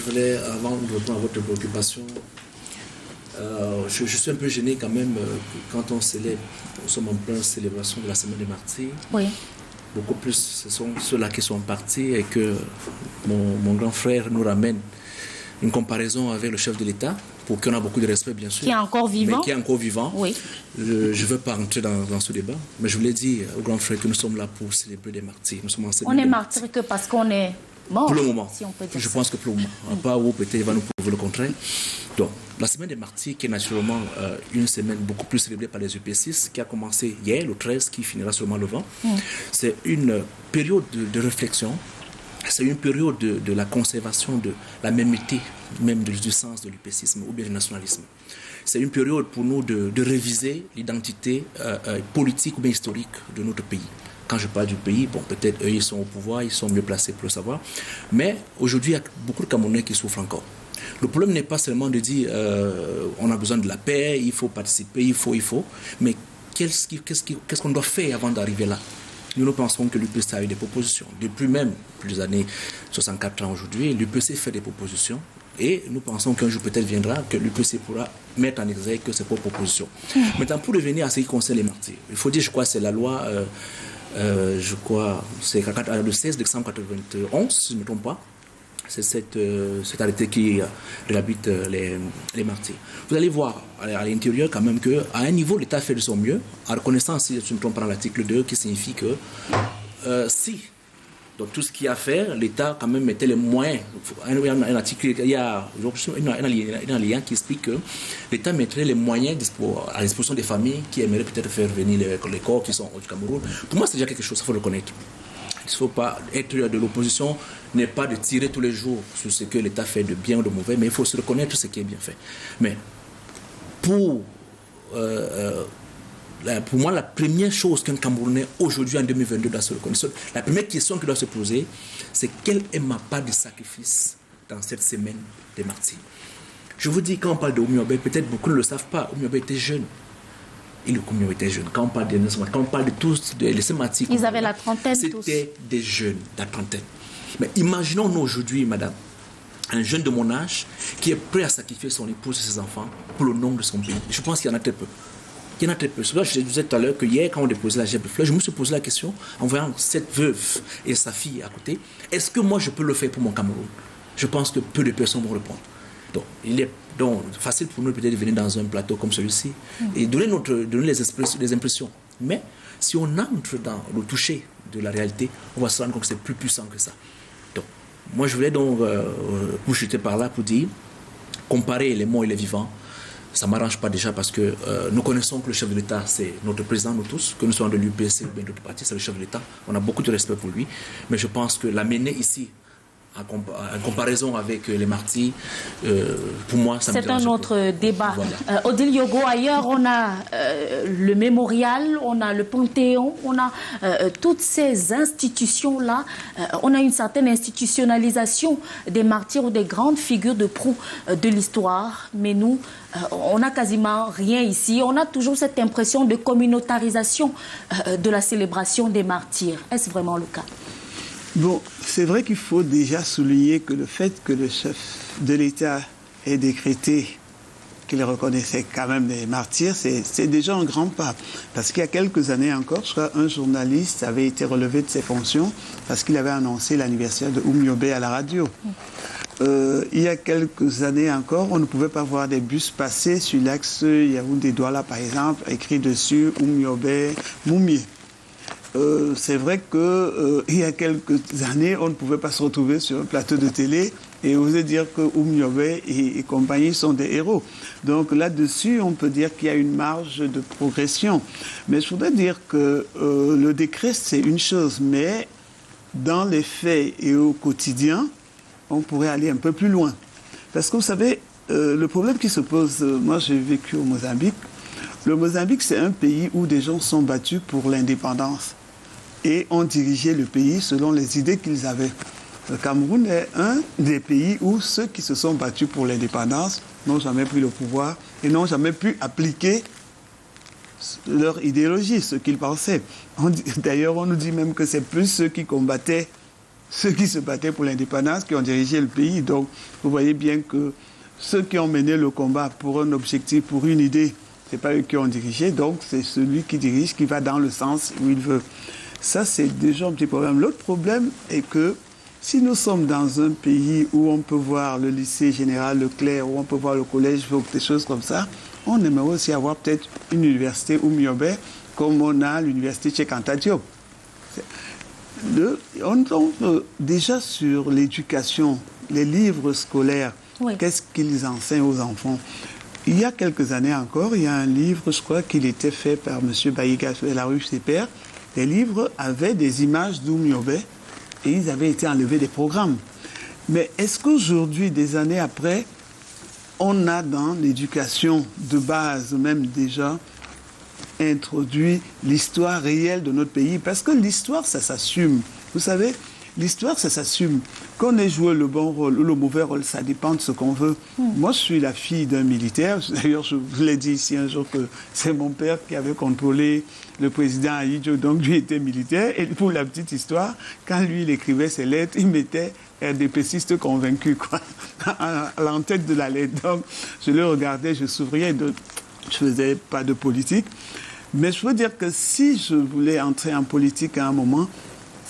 voulais, avant de répondre à votre préoccupation, je suis un peu gêné quand même quand on célèbre, nous sommes en pleine célébration de la Semaine des Martyrs.
Oui.
Beaucoup plus, ce sont ceux-là qui sont partis et que mon grand frère nous ramène une comparaison avec le chef de l'État, pour qui on a beaucoup de respect, bien sûr.
Qui est encore vivant.
Mais qui est encore vivant.
Oui.
Je ne veux pas rentrer dans ce débat, mais je voulais dire au grand frère que nous sommes là pour célébrer des martyrs. Nous sommes en
on est martyrs que parce qu'on est mort,
pour le moment.
Si on peut dire
je
ça.
pense que pour le moment. Pas où peut-être il va nous prouver le contraire. Donc, la Semaine des Martyrs, qui est naturellement une semaine beaucoup plus célébrée par les UP6, qui a commencé hier, le 13, qui finira seulement le 20, c'est une période de réflexion. C'est une période de la conservation de la mémité, même du sens de l'UPCisme ou bien du nationalisme. C'est une période pour nous de réviser l'identité politique ou bien historique de notre pays. Quand je parle du pays, bon, peut-être eux, ils sont au pouvoir, ils sont mieux placés pour le savoir. Mais aujourd'hui, il y a beaucoup de Camerounais qui souffrent encore. Le problème n'est pas seulement de dire on a besoin de la paix, il faut participer, il faut. Mais qu'est-ce qu'on doit faire avant d'arriver là? Nous pensons que l'UPC a eu des propositions. Depuis même plus années 64 ans aujourd'hui, l'UPC fait des propositions. Et nous pensons qu'un jour peut-être viendra que l'UPC pourra mettre en exergue que ces propositions. Maintenant, pour revenir à ce qui concerne les martyrs, il faut dire, je crois, c'est la loi, je crois, c'est le 16 décembre 1991, si je ne me trompe pas. C'est cet arrêté qui réhabilite les martyrs. Vous allez voir à l'intérieur quand même qu'à un niveau, l'État fait de son mieux, en reconnaissant, si je ne me trompe pas, l'article 2, qui signifie que si, donc tout ce qu'il y a à faire, l'État quand même mettait les moyens. Un article, il y a un lien qui explique que l'État mettrait les moyens à disposition des familles qui aimeraient peut-être faire venir les corps qui sont au Cameroun. Pour moi, c'est déjà quelque chose, il faut le reconnaître. Il ne faut pas être de l'opposition, n'est pas de tirer tous les jours sur ce que l'État fait de bien ou de mauvais, mais il faut se reconnaître ce qui est bien fait. Mais pour moi, la première chose qu'un Camerounais aujourd'hui en 2022 doit se reconnaître, la première question qu'il doit se poser, c'est quelle est ma part de sacrifice dans cette semaine des martyrs. Je vous dis, quand on parle de Oumyobé, peut-être beaucoup ne le savent pas, Oumyobé était jeune. Oumyobé était jeune. Quand on parle de tous, les sématiques,
ils avaient la trentaine.
C'était des jeunes, la trentaine. Mais imaginons-nous aujourd'hui, madame, un jeune de mon âge qui est prêt à sacrifier son épouse et ses enfants pour le nom de son pays. Je pense qu'il y en a très peu. Il y en a très peu. Je disais tout à l'heure que hier, quand on déposait la gerbe de fleurs, je me suis posé la question, en voyant cette veuve et sa fille à côté, est-ce que moi je peux le faire pour mon Cameroun? Je pense que peu de personnes vont répondre. Donc, il est facile pour nous peut-être de venir dans un plateau comme celui-ci et donner les impressions. Mais si on entre dans le toucher de la réalité, on va se rendre compte que c'est plus puissant que ça. Donc, moi je voulais donc, pour jeter par là, pour dire, comparer les morts et les vivants, ça ne m'arrange pas déjà parce que nous connaissons que le chef de l'État, c'est notre président, nous tous, que nous soyons de l'UPC ou bien d'autres partis, c'est le chef de l'État. On a beaucoup de respect pour lui. Mais je pense que l'amener ici, en comparaison avec les martyrs, pour moi, ça me dérange.
C'est un autre débat.
Voilà.
Odile Yogo, ailleurs, on a le mémorial, on a le Panthéon, on a toutes ces institutions-là. On a une certaine institutionnalisation des martyrs ou des grandes figures de proue de l'histoire. Mais nous, on n'a quasiment rien ici. On a toujours cette impression de communautarisation de la célébration des martyrs. Est-ce vraiment le cas?
Bon, c'est vrai qu'il faut déjà souligner que le fait que le chef de l'État ait décrété qu'il reconnaissait quand même des martyrs, c'est déjà un grand pas. Parce qu'il y a quelques années encore, je crois, un journaliste avait été relevé de ses fonctions parce qu'il avait annoncé l'anniversaire de Oumyobé à la radio. Il y a quelques années encore, on ne pouvait pas voir des bus passer sur l'axe Yaoundé-Douala, par exemple, écrit dessus Oumyobé, Moumié. C'est vrai qu'il y a quelques années, on ne pouvait pas se retrouver sur un plateau de télé et oser dire que Oumyobé et compagnie sont des héros. Donc là-dessus, on peut dire qu'il y a une marge de progression. Mais je voudrais dire que le décret, c'est une chose, mais dans les faits et au quotidien, on pourrait aller un peu plus loin. Parce que vous savez, le problème qui se pose, moi j'ai vécu au Mozambique. Le Mozambique, c'est un pays où des gens sont battus pour l'indépendance et ont dirigé le pays selon les idées qu'ils avaient. Le Cameroun est un des pays où ceux qui se sont battus pour l'indépendance n'ont jamais pris le pouvoir et n'ont jamais pu appliquer leur idéologie, ce qu'ils pensaient. D'ailleurs, on nous dit même que c'est plus ceux qui combattaient, ceux qui se battaient pour l'indépendance qui ont dirigé le pays. Donc, vous voyez bien que ceux qui ont mené le combat pour un objectif, pour une idée, ce n'est pas eux qui ont dirigé, donc c'est celui qui dirige qui va dans le sens où il veut. Ça, c'est déjà un petit problème. L'autre problème est que si nous sommes dans un pays où on peut voir le lycée général Leclerc, où on peut voir le collège, des choses comme ça, on aimerait aussi avoir peut-être une université Oumyobé, comme on a l'université Cheikh Anta Diop. On tombe déjà sur l'éducation, les livres scolaires, oui. Qu'est-ce qu'ils enseignent aux enfants? Il y a quelques années encore, il y a un livre, je crois qu'il était fait par M. Baïga sur la rue ses pères. Les livres avaient des images d'Oumyobé et ils avaient été enlevés des programmes. Mais est-ce qu'aujourd'hui, des années après, on a dans l'éducation de base même déjà introduit l'histoire réelle de notre pays? Parce que l'histoire, ça s'assume. Vous savez, l'histoire, ça s'assume. Qu'on ait joué le bon rôle ou le mauvais rôle, ça dépend de ce qu'on veut. Moi, je suis la fille d'un militaire. D'ailleurs, je vous l'ai dit ici un jour que c'est mon père qui avait contrôlé le président Ahidjo, donc lui était militaire. Et pour la petite histoire, quand lui, il écrivait ses lettres, il mettait des pécistes convaincus, quoi, à l'entête de la lettre. Donc, je le regardais, je souriais, je ne faisais pas de politique. Mais je veux dire que si je voulais entrer en politique à un moment,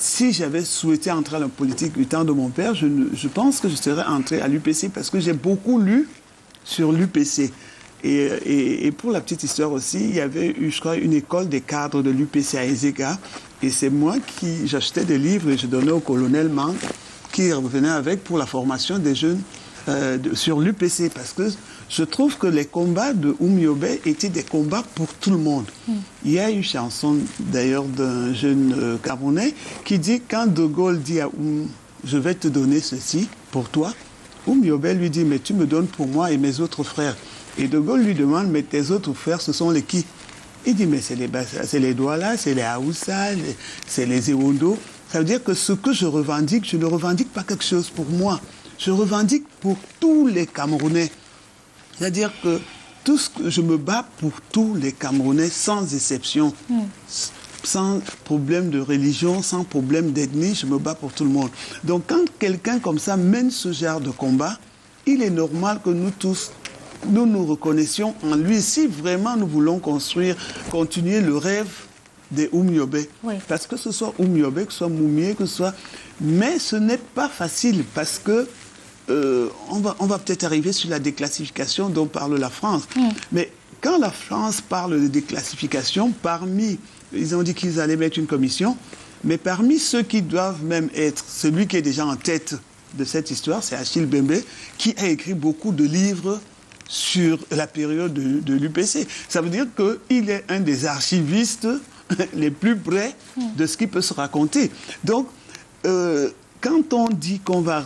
si j'avais souhaité entrer en politique du temps de mon père, je pense que je serais entré à l'UPC parce que j'ai beaucoup lu sur l'UPC. Et pour la petite histoire aussi, il y avait eu, je crois, une école des cadres de l'UPC à Ezeka. Et c'est moi qui j'achetais des livres et je donnais au colonel Mang qui revenait avec pour la formation des jeunes sur l'UPC. Parce que je trouve que les combats de Oumyobé étaient des combats pour tout le monde. Il y a une chanson d'ailleurs d'un jeune Camerounais qui dit « Quand De Gaulle dit à je vais te donner ceci pour toi », Oumyobé lui dit « Mais tu me donnes pour moi et mes autres frères ». Et De Gaulle lui demande « Mais tes autres frères, ce sont les qui ?» Il dit « Mais c'est les Douala, c'est les Haoussa, c'est les Ewondo ». Ça veut dire que ce que je revendique, je ne revendique pas quelque chose pour moi. Je revendique pour tous les Camerounais. C'est-à-dire que je me bats pour tous les Camerounais sans exception, sans problème de religion, sans problème d'ethnie, je me bats pour tout le monde. Donc quand quelqu'un comme ça mène ce genre de combat, il est normal que nous tous, nous reconnaissions en lui si vraiment nous voulons continuer le rêve des Oumyobé. Oui. Parce que ce soit Oumyobé, que ce soit Moumié, que ce soit... Mais ce n'est pas facile parce que on va peut-être arriver sur la déclassification dont parle la France. Mais quand la France parle de déclassification, ils ont dit qu'ils allaient mettre une commission, mais parmi ceux qui doivent même être, celui qui est déjà en tête de cette histoire, c'est Achille Bembe, qui a écrit beaucoup de livres sur la période de l'UPC. Ça veut dire qu'il est un des archivistes les plus près de ce qui peut se raconter. Donc, quand on dit qu'on va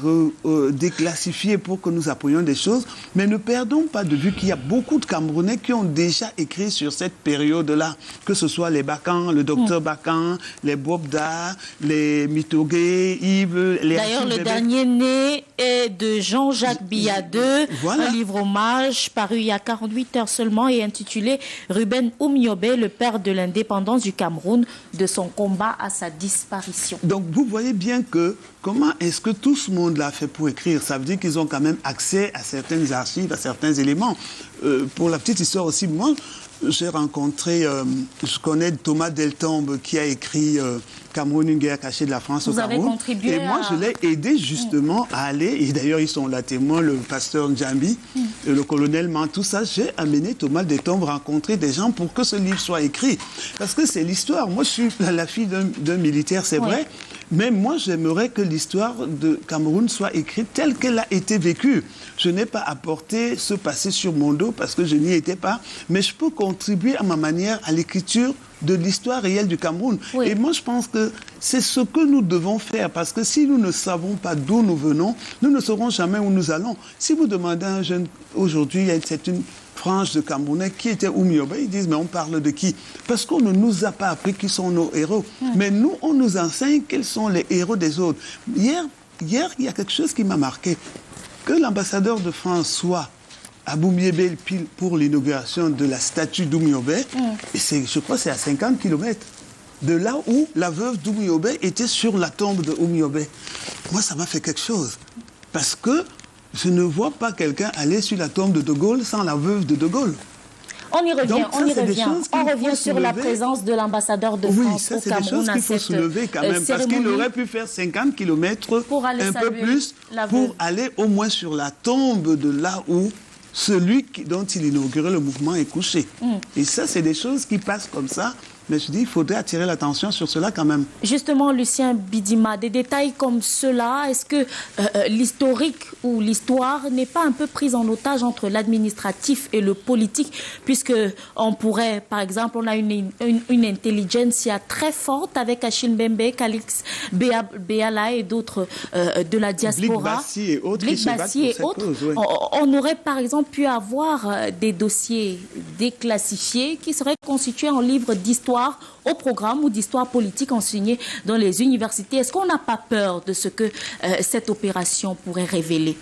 déclassifier pour que nous apprenions des choses, mais ne perdons pas de vue qu'il y a beaucoup de Camerounais qui ont déjà écrit sur cette période-là, que ce soit les Bacan, le docteur Bacan, les Bobda, les Mitogué, Yves, les...
D'ailleurs, le dernier né est de Jean-Jacques Billadeux, voilà. Un livre hommage paru il y a 48 heures seulement et intitulé Ruben Oumiobe, le père de l'indépendance du Cameroun, de son combat à sa disparition.
Donc vous voyez bien que comment est-ce que tout ce monde l'a fait pour écrire? Ça veut dire qu'ils ont quand même accès à certaines archives, à certains éléments. Pour la petite histoire aussi, moi, j'ai rencontré, je connais Thomas Deltombe qui a écrit Cameroun, une guerre cachée de la France au Cameroun.
Vous avez contribué
et moi, je l'ai aidé justement à aller, et d'ailleurs ils sont là témoins, le pasteur Ndjambi, le colonel Man, tout ça. J'ai amené Thomas Deltombe rencontrer des gens pour que ce livre soit écrit. Parce que c'est l'histoire. Moi, je suis la fille d'un militaire, c'est vrai. Mais moi, j'aimerais que l'histoire de Cameroun soit écrite telle qu'elle a été vécue. Je n'ai pas apporté ce passé sur mon dos parce que je n'y étais pas, mais je peux contribuer à ma manière à l'écriture de l'histoire réelle du Cameroun. Oui. Et moi, je pense que c'est ce que nous devons faire, parce que si nous ne savons pas d'où nous venons, nous ne saurons jamais où nous allons. Si vous demandez à un jeune, aujourd'hui, c'est une frange de Camerounais qui était Oumiobe, ils disent, mais on parle de qui? Parce qu'on ne nous a pas appris qui sont nos héros. Mais nous, on nous enseigne quels sont les héros des autres. Hier, il y a quelque chose qui m'a marqué. Que l'ambassadeur de France soit à Boumiébé pour l'inauguration de la statue d'Oumiobe, et je crois que c'est à 50 km de là où la veuve d'Oumiobe était sur la tombe de Oumiobe. Moi, ça m'a fait quelque chose. Parce que je ne vois pas quelqu'un aller sur la tombe de Gaulle sans la veuve de Gaulle.
On y revient,
donc, ça,
on revient sur la présence de l'ambassadeur de France au Cameroun. Oui, ça,
c'est des choses qu'il faut soulever quand même, parce qu'il aurait pu faire 50 km, un peu plus, pour aller au moins sur la tombe de là où celui dont il inaugurait le mouvement est couché. Et ça, c'est des choses qui passent comme ça. Mais je dis, il faudrait attirer l'attention sur cela quand même.
Justement, Lucien Bidima, des détails comme cela, est-ce que l'historique ou l'histoire n'est pas un peu prise en otage entre l'administratif et le politique, puisque on pourrait, par exemple, on a une intelligentsia très forte avec Achille Mbembe, Calix Béala et d'autres de la diaspora.
Blick Bassi et autres.
Cause, oui. On aurait, par exemple, pu avoir des dossiers déclassifiés qui seraient constitués en livres d'histoire au programme ou d'histoire politique enseignée dans les universités. Est-ce qu'on n'a pas peur de ce que cette opération pourrait révéler?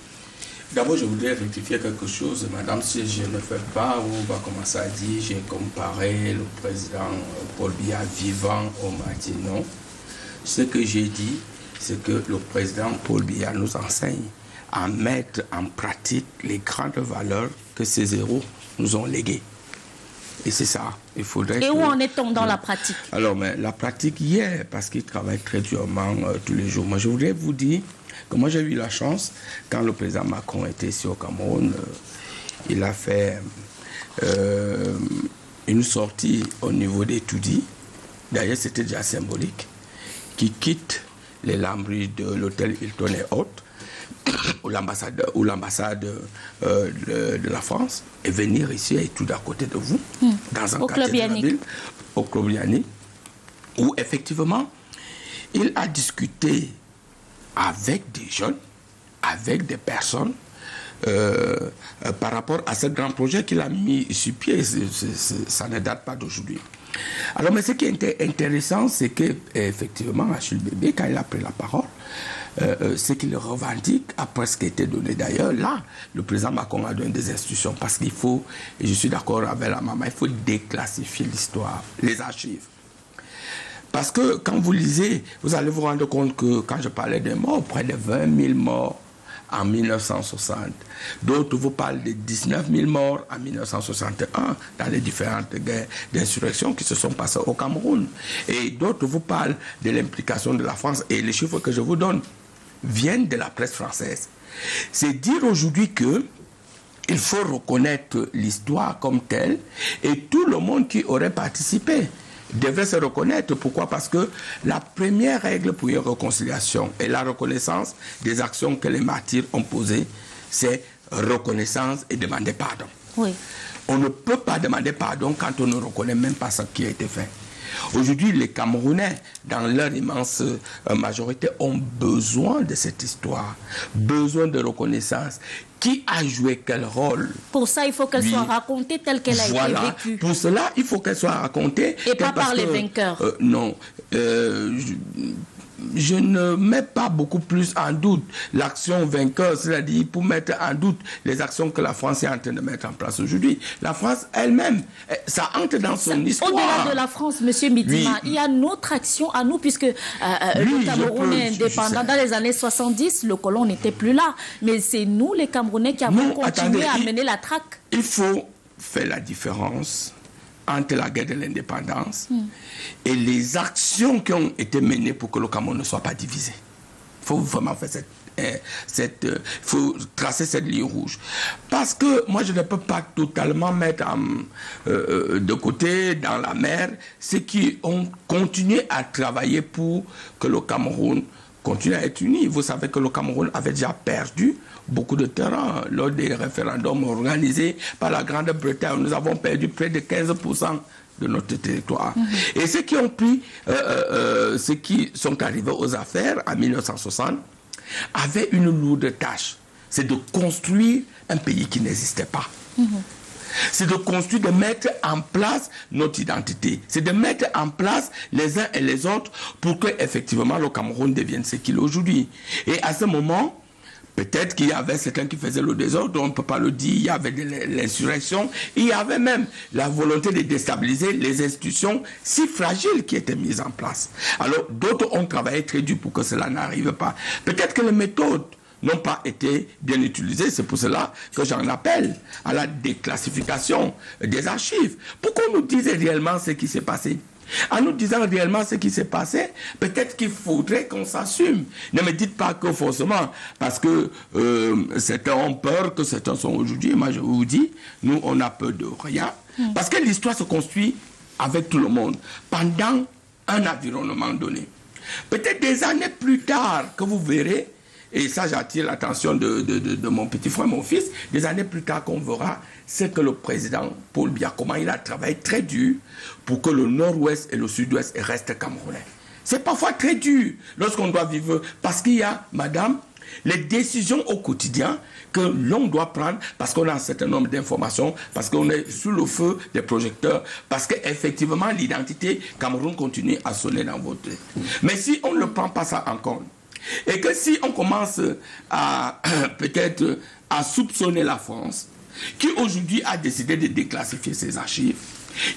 D'abord, je voudrais rectifier quelque chose. Madame, si je ne fais pas, on va commencer à dire, j'ai comparé le président Paul Biya vivant au Martinon. Ce que j'ai dit, c'est que le président Paul Biya nous enseigne à mettre en pratique les grandes valeurs que ces héros nous ont léguées. Et c'est ça, il faudrait...
Et où en est-on dans la pratique?
Alors, mais la pratique hier, parce qu'il travaille très durement tous les jours. Moi, je voudrais vous dire que moi, j'ai eu la chance, quand le président Macron était ici au Cameroun, il a fait une sortie au niveau des Toudi. D'ailleurs, c'était déjà symbolique, qui quitte les lambris de l'hôtel Hilton et autres, ou l'ambassade de la France, et venir ici et tout à côté de vous, dans un quartier de la ville, au Club Yannick, où effectivement, il a discuté avec des jeunes, avec des personnes, par rapport à ce grand projet qu'il a mis sur pied. Ça ne date pas d'aujourd'hui. Alors, mais ce qui est intéressant, c'est qu'effectivement, Achille Mbembe, quand il a pris la parole, ce qu'il revendique a presque été donné. D'ailleurs, là, le président Macron a donné des instructions parce qu'il faut, et je suis d'accord avec la maman, il faut déclassifier l'histoire, les archives. Parce que quand vous lisez, vous allez vous rendre compte que quand je parlais des morts, près de 20 000 morts en 1960. D'autres vous parlent de 19 000 morts en 1961 dans les différentes guerres d'insurrection qui se sont passées au Cameroun. Et d'autres vous parlent de l'implication de la France. Et les chiffres que je vous donne viennent de la presse française. C'est dire aujourd'hui que il faut reconnaître l'histoire comme telle et tout le monde qui aurait participé devrait se reconnaître. Pourquoi? Parce que la première règle pour une réconciliation et la reconnaissance des actions que les martyrs ont posées, c'est reconnaissance et demander pardon.
Oui.
On ne peut pas demander pardon quand on ne reconnaît même pas ce qui a été fait. Aujourd'hui, les Camerounais, dans leur immense majorité, ont besoin de cette histoire, besoin de reconnaissance. Qui a joué quel rôle?
Pour ça, il faut qu'elle soit racontée telle qu'elle a été vécue.
Pour cela, il faut qu'elle soit racontée.
Et pas par les vainqueurs.
Non. Je ne mets pas beaucoup plus en doute l'action vainqueur, c'est-à-dire pour mettre en doute les actions que la France est en train de mettre en place aujourd'hui. La France elle-même, ça entre dans son histoire.
Au-delà de la France, M. Midima, il y a notre action à nous, puisque le Cameroun est indépendant. Dans les années 70, le colon n'était plus là. Mais c'est nous, les Camerounais, qui avons continué à mener la traque.
Il faut faire la différence entre la guerre de l'indépendance et les actions qui ont été menées pour que le Cameroun ne soit pas divisé. Il faut vraiment faire faut tracer cette ligne rouge. Parce que moi, je ne peux pas totalement mettre de côté, dans la mer, ceux qui ont continué à travailler pour que le Cameroun continue à être uni. Vous savez que le Cameroun avait déjà perdu beaucoup de terrain lors des référendums organisés par la Grande-Bretagne. Nous avons perdu près de 15% de notre territoire. Et ceux qui ont pris, ceux qui sont arrivés aux affaires en 1960, avaient une lourde tâche. C'est de construire un pays qui n'existait pas. C'est de construire, de mettre en place notre identité. C'est de mettre en place les uns et les autres pour que effectivement le Cameroun devienne ce qu'il est aujourd'hui. Et à ce moment, peut-être qu'il y avait certains qui faisaient le désordre, on ne peut pas le dire, il y avait de l'insurrection, il y avait même la volonté de déstabiliser les institutions si fragiles qui étaient mises en place. Alors d'autres ont travaillé très dur pour que cela n'arrive pas. Peut-être que les méthodes n'ont pas été bien utilisées, c'est pour cela que j'en appelle à la déclassification des archives. Pour qu'on nous dise réellement ce qui s'est passé. En nous disant réellement ce qui s'est passé, peut-être qu'il faudrait qu'on s'assume. Ne me dites pas que forcément, parce que certains ont peur, que certains sont aujourd'hui. Moi, je vous dis, nous, on a peur de rien. Parce que l'histoire se construit avec tout le monde, pendant un environnement donné. Peut-être des années plus tard, que vous verrez, et ça j'attire l'attention de mon petit frère, mon fils, des années plus tard qu'on verra, c'est que le président Paul Biya, comment il a travaillé très dur pour que le nord-ouest et le sud-ouest restent camerounais. C'est parfois très dur lorsqu'on doit vivre, parce qu'il y a, madame, les décisions au quotidien que l'on doit prendre parce qu'on a un certain nombre d'informations, parce qu'on est sous le feu des projecteurs, parce qu'effectivement l'identité Cameroun continue à sonner dans votre tête. Mais si on ne prend pas ça en compte, et que si on commence à peut-être à soupçonner la France, qui aujourd'hui a décidé de déclassifier ses archives,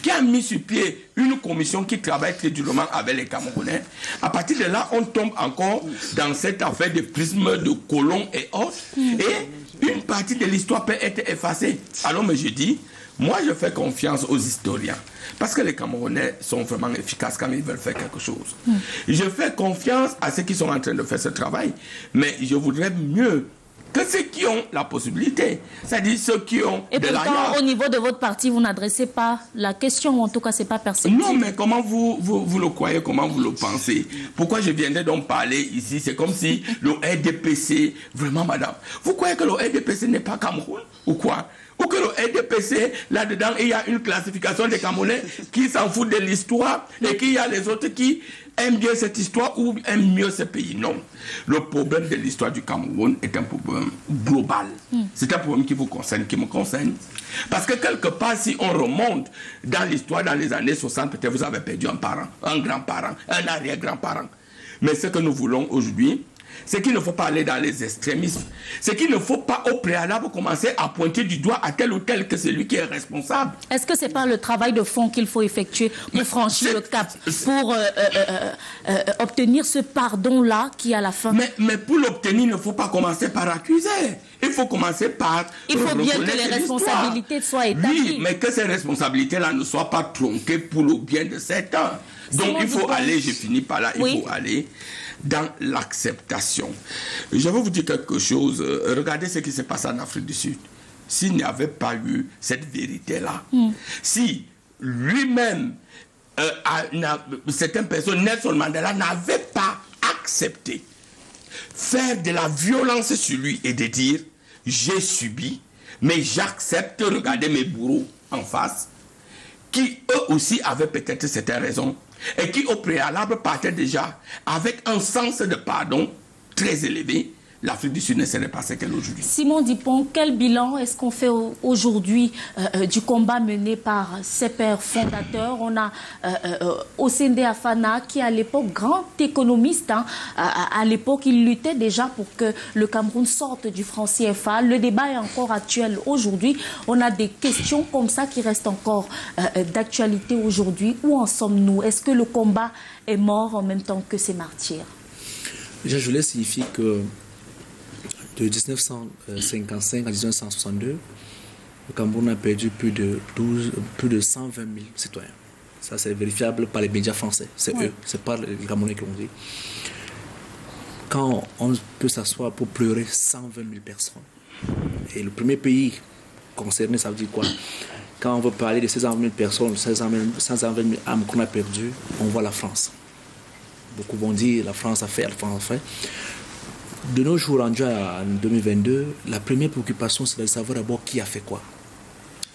qui a mis sur pied une commission qui travaille très durement avec les Camerounais, à partir de là, on tombe encore dans cette affaire de prisme de colons et autres, et une partie de l'histoire peut être effacée. Alors, mais je dis, moi, je fais confiance aux historiens. Parce que les Camerounais sont vraiment efficaces quand ils veulent faire quelque chose. Je fais confiance à ceux qui sont en train de faire ce travail. Mais je voudrais mieux que ceux qui ont la possibilité, c'est-à-dire ceux qui ont
et
de l'argent. Et
pourtant, au niveau de votre parti, vous n'adressez pas la question, ou en tout cas, ce n'est pas perceptible.
Non, mais comment vous le croyez, comment vous le pensez? Pourquoi je viendrais donc parler ici? C'est comme si le RDPC, vraiment, madame, vous croyez que le RDPC n'est pas Cameroun ou quoi? Ou que le RDPC, là-dedans, il y a une classification des Camerounais qui s'en foutent de l'histoire et qu'il y a les autres qui aiment bien cette histoire ou aiment mieux ce pays. Non. Le problème de l'histoire du Cameroun est un problème global. C'est un problème qui vous concerne, qui me concerne. Parce que quelque part, si on remonte dans l'histoire, dans les années 60, peut-être vous avez perdu un parent, un grand-parent, un arrière-grand-parent. Mais ce que nous voulons aujourd'hui, c'est qu'il ne faut pas aller dans les extrémismes. C'est qu'il ne faut pas au préalable commencer à pointer du doigt à tel ou tel que c'est lui qui est responsable.
Est-ce que ce n'est pas le travail de fond qu'il faut effectuer pour franchir le cap, pour obtenir ce pardon-là qui à la fin...
Mais pour l'obtenir, il ne faut pas commencer par accuser. Il faut commencer par...
Il faut bien que les responsabilités soient établies.
Oui, mais que ces responsabilités-là ne soient pas tronquées pour le bien de certains. Donc il faut aller, je finis par là, il faut aller dans l'acceptation. Je vais vous dire quelque chose. Regardez ce qui s'est passé en Afrique du Sud. S'il n'y avait pas eu cette vérité-là, si lui-même, certaines personnes, Nelson Mandela, n'avaient pas accepté faire de la violence sur lui et de dire j'ai subi, mais j'accepte de regarder mes bourreaux en face, qui eux aussi avaient peut-être certaines raisons, et qui au préalable partaient déjà avec un sens de pardon très élevé. L'Afrique du Sud ne serait pas ce qu'elle est aujourd'hui.
Simon Dupont, quel bilan est-ce qu'on fait aujourd'hui du combat mené par ses pères fondateurs? On a Osende Afana, qui à l'époque, grand économiste, hein, à l'époque, il luttait déjà pour que le Cameroun sorte du franc CFA. Le débat est encore actuel aujourd'hui. On a des questions comme ça qui restent encore d'actualité aujourd'hui. Où en sommes-nous? Est-ce que le combat est mort en même temps que ses martyrs?
Déjà, je voulais signifier que de 1955 à 1962, le Cameroun a perdu plus de 120 000 citoyens. Ça, c'est vérifiable par les médias français. C'est eux, c'est pas les Camerounais qui l'ont dit. Quand on peut s'asseoir pour pleurer 120 000 personnes, et le premier pays concerné, ça veut dire quoi? Quand on veut parler de ces 120 000 personnes, 120 000 âmes qu'on a perdues, on voit la France. Beaucoup vont dire la France a fait, la France a fait. De nos jours, en 2022, la première préoccupation, c'est de savoir d'abord qui a fait quoi.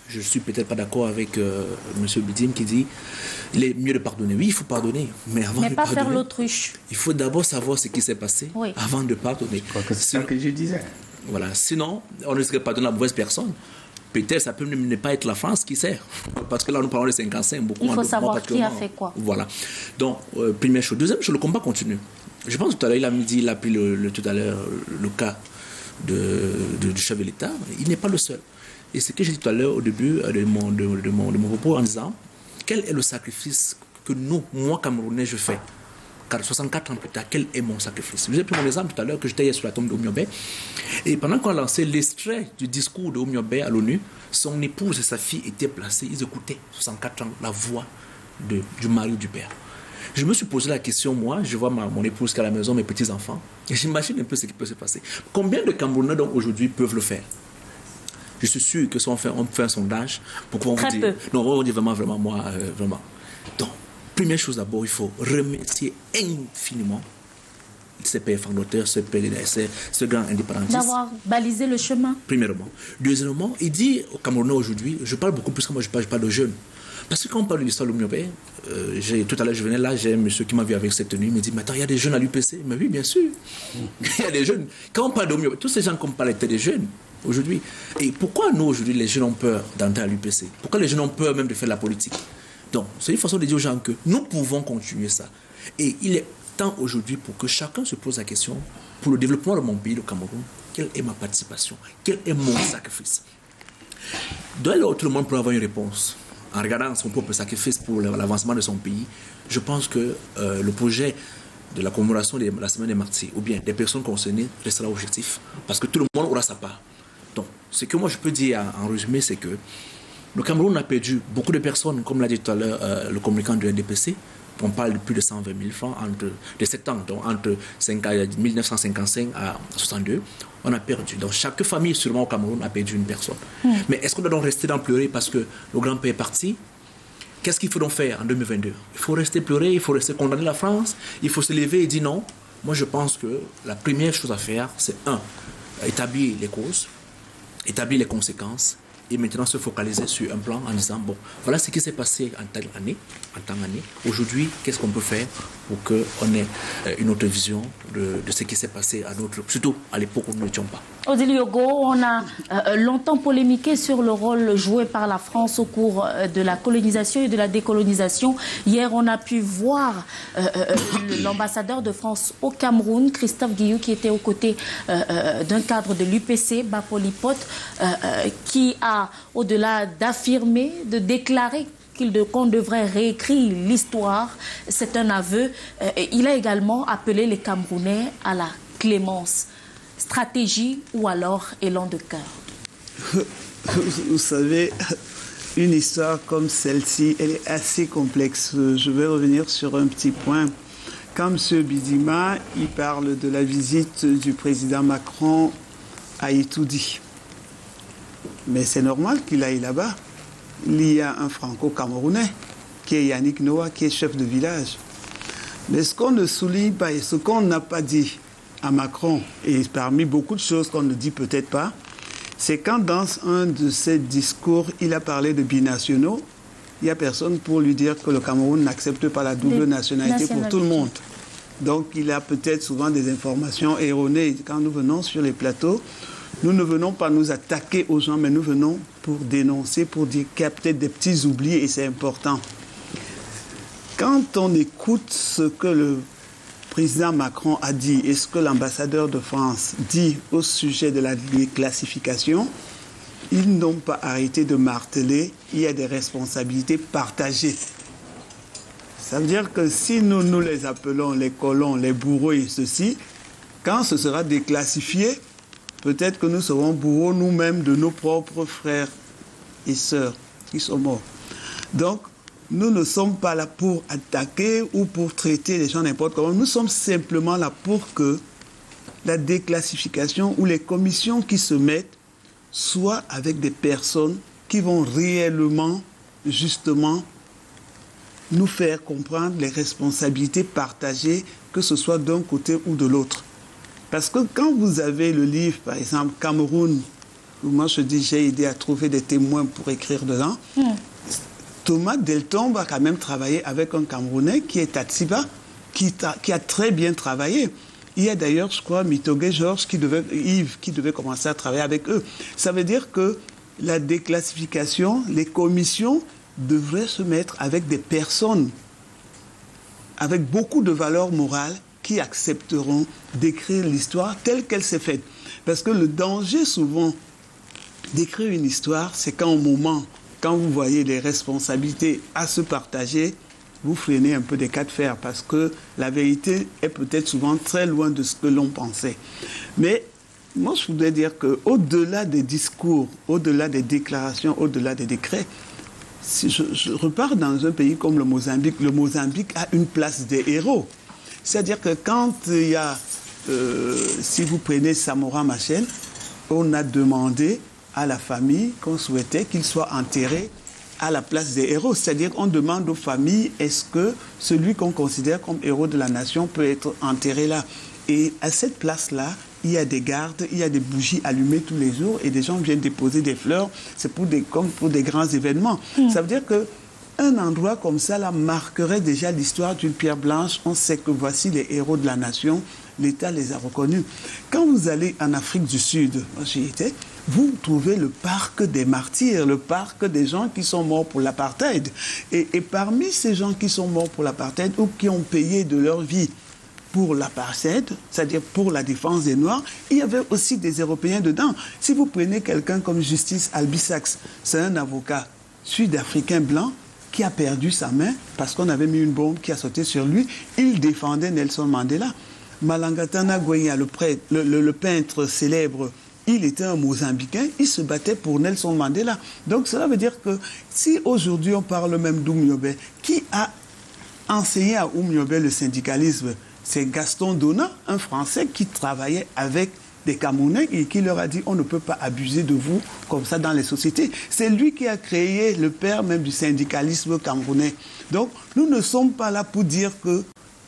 Je ne suis peut-être pas d'accord avec M. Bidim qui dit qu'il est mieux de pardonner. Oui, il faut pardonner, mais avant de
pas
pardonner,
faire l'autruche.
Il faut d'abord savoir ce qui s'est passé avant de pardonner.
Je crois que c'est ça que je disais.
Voilà, sinon, on ne serait pas donné la mauvaise personne. Peut-être ça peut ne pas être la France qui sert. Parce que là, nous parlons de 55.
Il faut savoir qui a fait quoi.
Voilà. Donc, première chose. Deuxième chose, le combat continue. Je pense que tout à l'heure, il a pris tout à l'heure le cas du chef de l'État. Il n'est pas le seul. Et ce que j'ai dit tout à l'heure au début de mon propos en disant, quel est le sacrifice que moi, Camerounais, je fais? Car 64 ans plus tard, quel est mon sacrifice? Je vous ai pris mon exemple tout à l'heure que j'étais hier sur la tombe de Oumyobé. Et pendant qu'on a lancé l'extrait du discours de Oumyobé à l'ONU, son épouse et sa fille étaient placées, ils écoutaient 64 ans la voix du mari ou du père. Je me suis posé la question, moi, je vois mon épouse qui est à la maison, mes petits-enfants, et j'imagine un peu ce qui peut se passer. Combien de Camerounais donc aujourd'hui peuvent le faire? Je suis sûr que si on fait un sondage, pourquoi on vous dit... Non, on dit vraiment, moi, vraiment. Donc, première chose d'abord, il faut remercier infiniment ces pères fondateurs, ce grand indépendantiste.
D'avoir balisé le chemin.
Premièrement. Deuxièmement, il dit aux Camerounais aujourd'hui, je parle beaucoup plus que moi, je parle de jeunes. Parce que quand on parle de l'histoire de l'Oumyobé, tout à l'heure je venais là, j'ai un monsieur qui m'a vu avec cette tenue, il me dit, mais attends, il y a des jeunes à l'UPC. Mais oui, bien sûr. Il y a des jeunes. Quand on parle d'Oumyobé, tous ces gens qu'on parle étaient des jeunes aujourd'hui. Et pourquoi nous, aujourd'hui, les jeunes ont peur d'entrer à l'UPC? Pourquoi les jeunes ont peur même de faire de la politique? Donc, c'est une façon de dire aux gens que nous pouvons continuer ça. Et il est temps aujourd'hui pour que chacun se pose la question, pour le développement de mon pays, le Cameroun, quelle est ma participation? Quel est mon sacrifice? Dans l'autre, tout le monde peut avoir une réponse. En regardant son propre sacrifice pour l'avancement de son pays, je pense que le projet de la commémoration de la semaine des martyrs, ou bien des personnes concernées, restera objectif, parce que tout le monde aura sa part. Donc, ce que moi je peux dire en résumé, c'est que le Cameroun a perdu beaucoup de personnes, comme l'a dit tout à l'heure le communicant du NDPC. On parle de plus de 120 000 francs de 7 ans, donc entre 1955 à 62, on a perdu. Donc chaque famille, sûrement au Cameroun, a perdu une personne. Mais est-ce qu'on doit donc rester dans pleurer parce que le grand-père est parti? Qu'est-ce qu'il faut donc faire en 2022? Il faut rester pleurer, il faut rester condamner la France, il faut se lever et dire non. Moi, je pense que la première chose à faire, c'est établir les causes, établir les conséquences, et maintenant se focaliser sur un plan en disant, bon, voilà ce qui s'est passé en tant qu'année. Aujourd'hui, qu'est-ce qu'on peut faire pour qu'on ait une autre vision de ce qui s'est passé surtout à l'époque où nous n'étions pas.
Odile Yogo, on a longtemps polémiqué sur le rôle joué par la France au cours de la colonisation et de la décolonisation. Hier, on a pu voir l'ambassadeur de France au Cameroun, Christophe Guillou, qui était aux côtés d'un cadre de l'UPC, Bapolipot, qui a, au-delà d'affirmer, de déclarer qu'on devrait réécrire l'histoire, c'est un aveu. Il a également appelé les Camerounais à la clémence. Stratégie ou alors élan de cœur?
Vous savez, une histoire comme celle-ci, elle est assez complexe. Je vais revenir sur un petit point. Quand M. Bidima, il parle de la visite du président Macron à Itoudi. Mais c'est normal qu'il aille là-bas. Il y a un franco-camerounais qui est Yannick Noah, qui est chef de village. Mais ce qu'on ne souligne pas et ce qu'on n'a pas dit à Macron, et parmi beaucoup de choses qu'on ne dit peut-être pas, c'est quand dans un de ses discours, il a parlé de binationaux, il n'y a personne pour lui dire que le Cameroun n'accepte pas la double nationalité pour tout le monde. Donc il a peut-être souvent des informations erronées. Quand nous venons sur les plateaux, nous ne venons pas nous attaquer aux gens, mais nous venons pour dénoncer, pour dire qu'il y a peut-être des petits oublis et c'est important. Quand on écoute ce que le président Macron a dit et ce que l'ambassadeur de France dit au sujet de la déclassification, ils n'ont pas arrêté de marteler, il y a des responsabilités partagées. Ça veut dire que si nous les appelons les colons, les bourreaux et ceci, quand ce sera déclassifié, peut-être que nous serons bourreaux nous-mêmes de nos propres frères et sœurs qui sont morts. Donc, nous ne sommes pas là pour attaquer ou pour traiter les gens n'importe comment. Nous sommes simplement là pour que la déclassification ou les commissions qui se mettent soient avec des personnes qui vont réellement, justement, nous faire comprendre les responsabilités partagées, que ce soit d'un côté ou de l'autre. Parce que quand vous avez le livre, par exemple, Cameroun, où moi je dis j'ai aidé à trouver des témoins pour écrire dedans, Thomas Deltombe a quand même travaillé avec un Camerounais qui est Tatsiba, qui a très bien travaillé. Il y a d'ailleurs, je crois, Mitogé Georges, Yves, qui devait commencer à travailler avec eux. Ça veut dire que la déclassification, les commissions devraient se mettre avec des personnes avec beaucoup de valeurs morales qui accepteront d'écrire l'histoire telle qu'elle s'est faite. Parce que le danger, souvent, d'écrire une histoire, c'est qu'en moment, quand vous voyez les responsabilités à se partager, vous freinez un peu des cas de fer parce que la vérité est peut-être souvent très loin de ce que l'on pensait. Mais moi, je voudrais dire qu'au-delà des discours, au-delà des déclarations, au-delà des décrets, si je repars dans un pays comme le Mozambique a une place des héros. C'est-à-dire que quand il y a, si vous prenez Samora Machel, on a demandé à la famille qu'on souhaitait qu'il soit enterré à la place des héros. C'est-à-dire qu'on demande aux familles, est-ce que celui qu'on considère comme héros de la nation peut être enterré là? Et à cette place-là, il y a des gardes, il y a des bougies allumées tous les jours et des gens viennent déposer des fleurs. C'est comme pour des grands événements. Ça veut dire qu'un endroit comme ça là, marquerait déjà l'histoire d'une pierre blanche. On sait que voici les héros de la nation. L'État les a reconnus. Quand vous allez en Afrique du Sud, moi j'y étais, vous trouvez le parc des martyrs, le parc des gens qui sont morts pour l'apartheid. Et parmi ces gens qui sont morts pour l'apartheid ou qui ont payé de leur vie pour l'apartheid, c'est-à-dire pour la défense des Noirs, il y avait aussi des Européens dedans. Si vous prenez quelqu'un comme Justice Albisax, c'est un avocat sud-africain blanc qui a perdu sa main parce qu'on avait mis une bombe qui a sauté sur lui. Il défendait Nelson Mandela. Malangatana Gouenya, le peintre célèbre, il était un Mozambicain, il se battait pour Nelson Mandela. Donc cela veut dire que si aujourd'hui on parle même d'Oumyobé, qui a enseigné à Oumyobé le syndicalisme, c'est Gaston Donat, un Français qui travaillait avec des Camerounais et qui leur a dit on ne peut pas abuser de vous comme ça dans les sociétés. C'est lui qui a créé le père même du syndicalisme camerounais. Donc nous ne sommes pas là pour dire que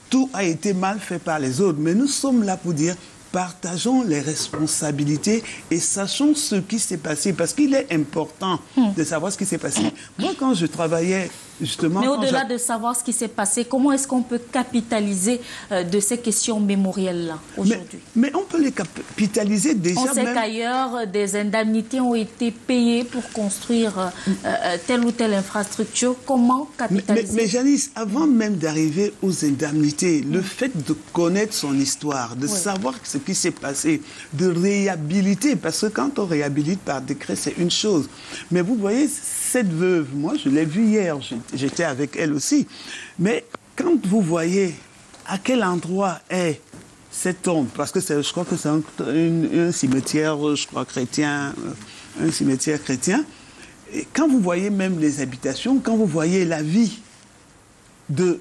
tout a été mal fait par les autres, mais nous sommes là pour dire partageons les responsabilités et sachons ce qui s'est passé, parce qu'il est important de savoir ce qui s'est passé. Moi, quand je travaillais justement...
Mais au-delà de savoir ce qui s'est passé, comment est-ce qu'on peut capitaliser de ces questions mémorielles-là aujourd'hui?
Mais on peut les capitaliser déjà.
On sait qu'ailleurs, des indemnités ont été payées pour construire telle ou telle infrastructure. Comment capitaliser?
Mais Janice, avant même d'arriver aux indemnités, le fait de connaître son histoire, de savoir ce qui s'est passé, de réhabiliter, parce que quand on réhabilite par décret, c'est une chose. Mais vous voyez, cette veuve, moi je l'ai vue hier, j'étais avec elle aussi. Mais quand vous voyez à quel endroit est cette tombe, parce que je crois que c'est un cimetière, je crois, chrétien, un cimetière chrétien, et quand vous voyez même les habitations, quand vous voyez la vie de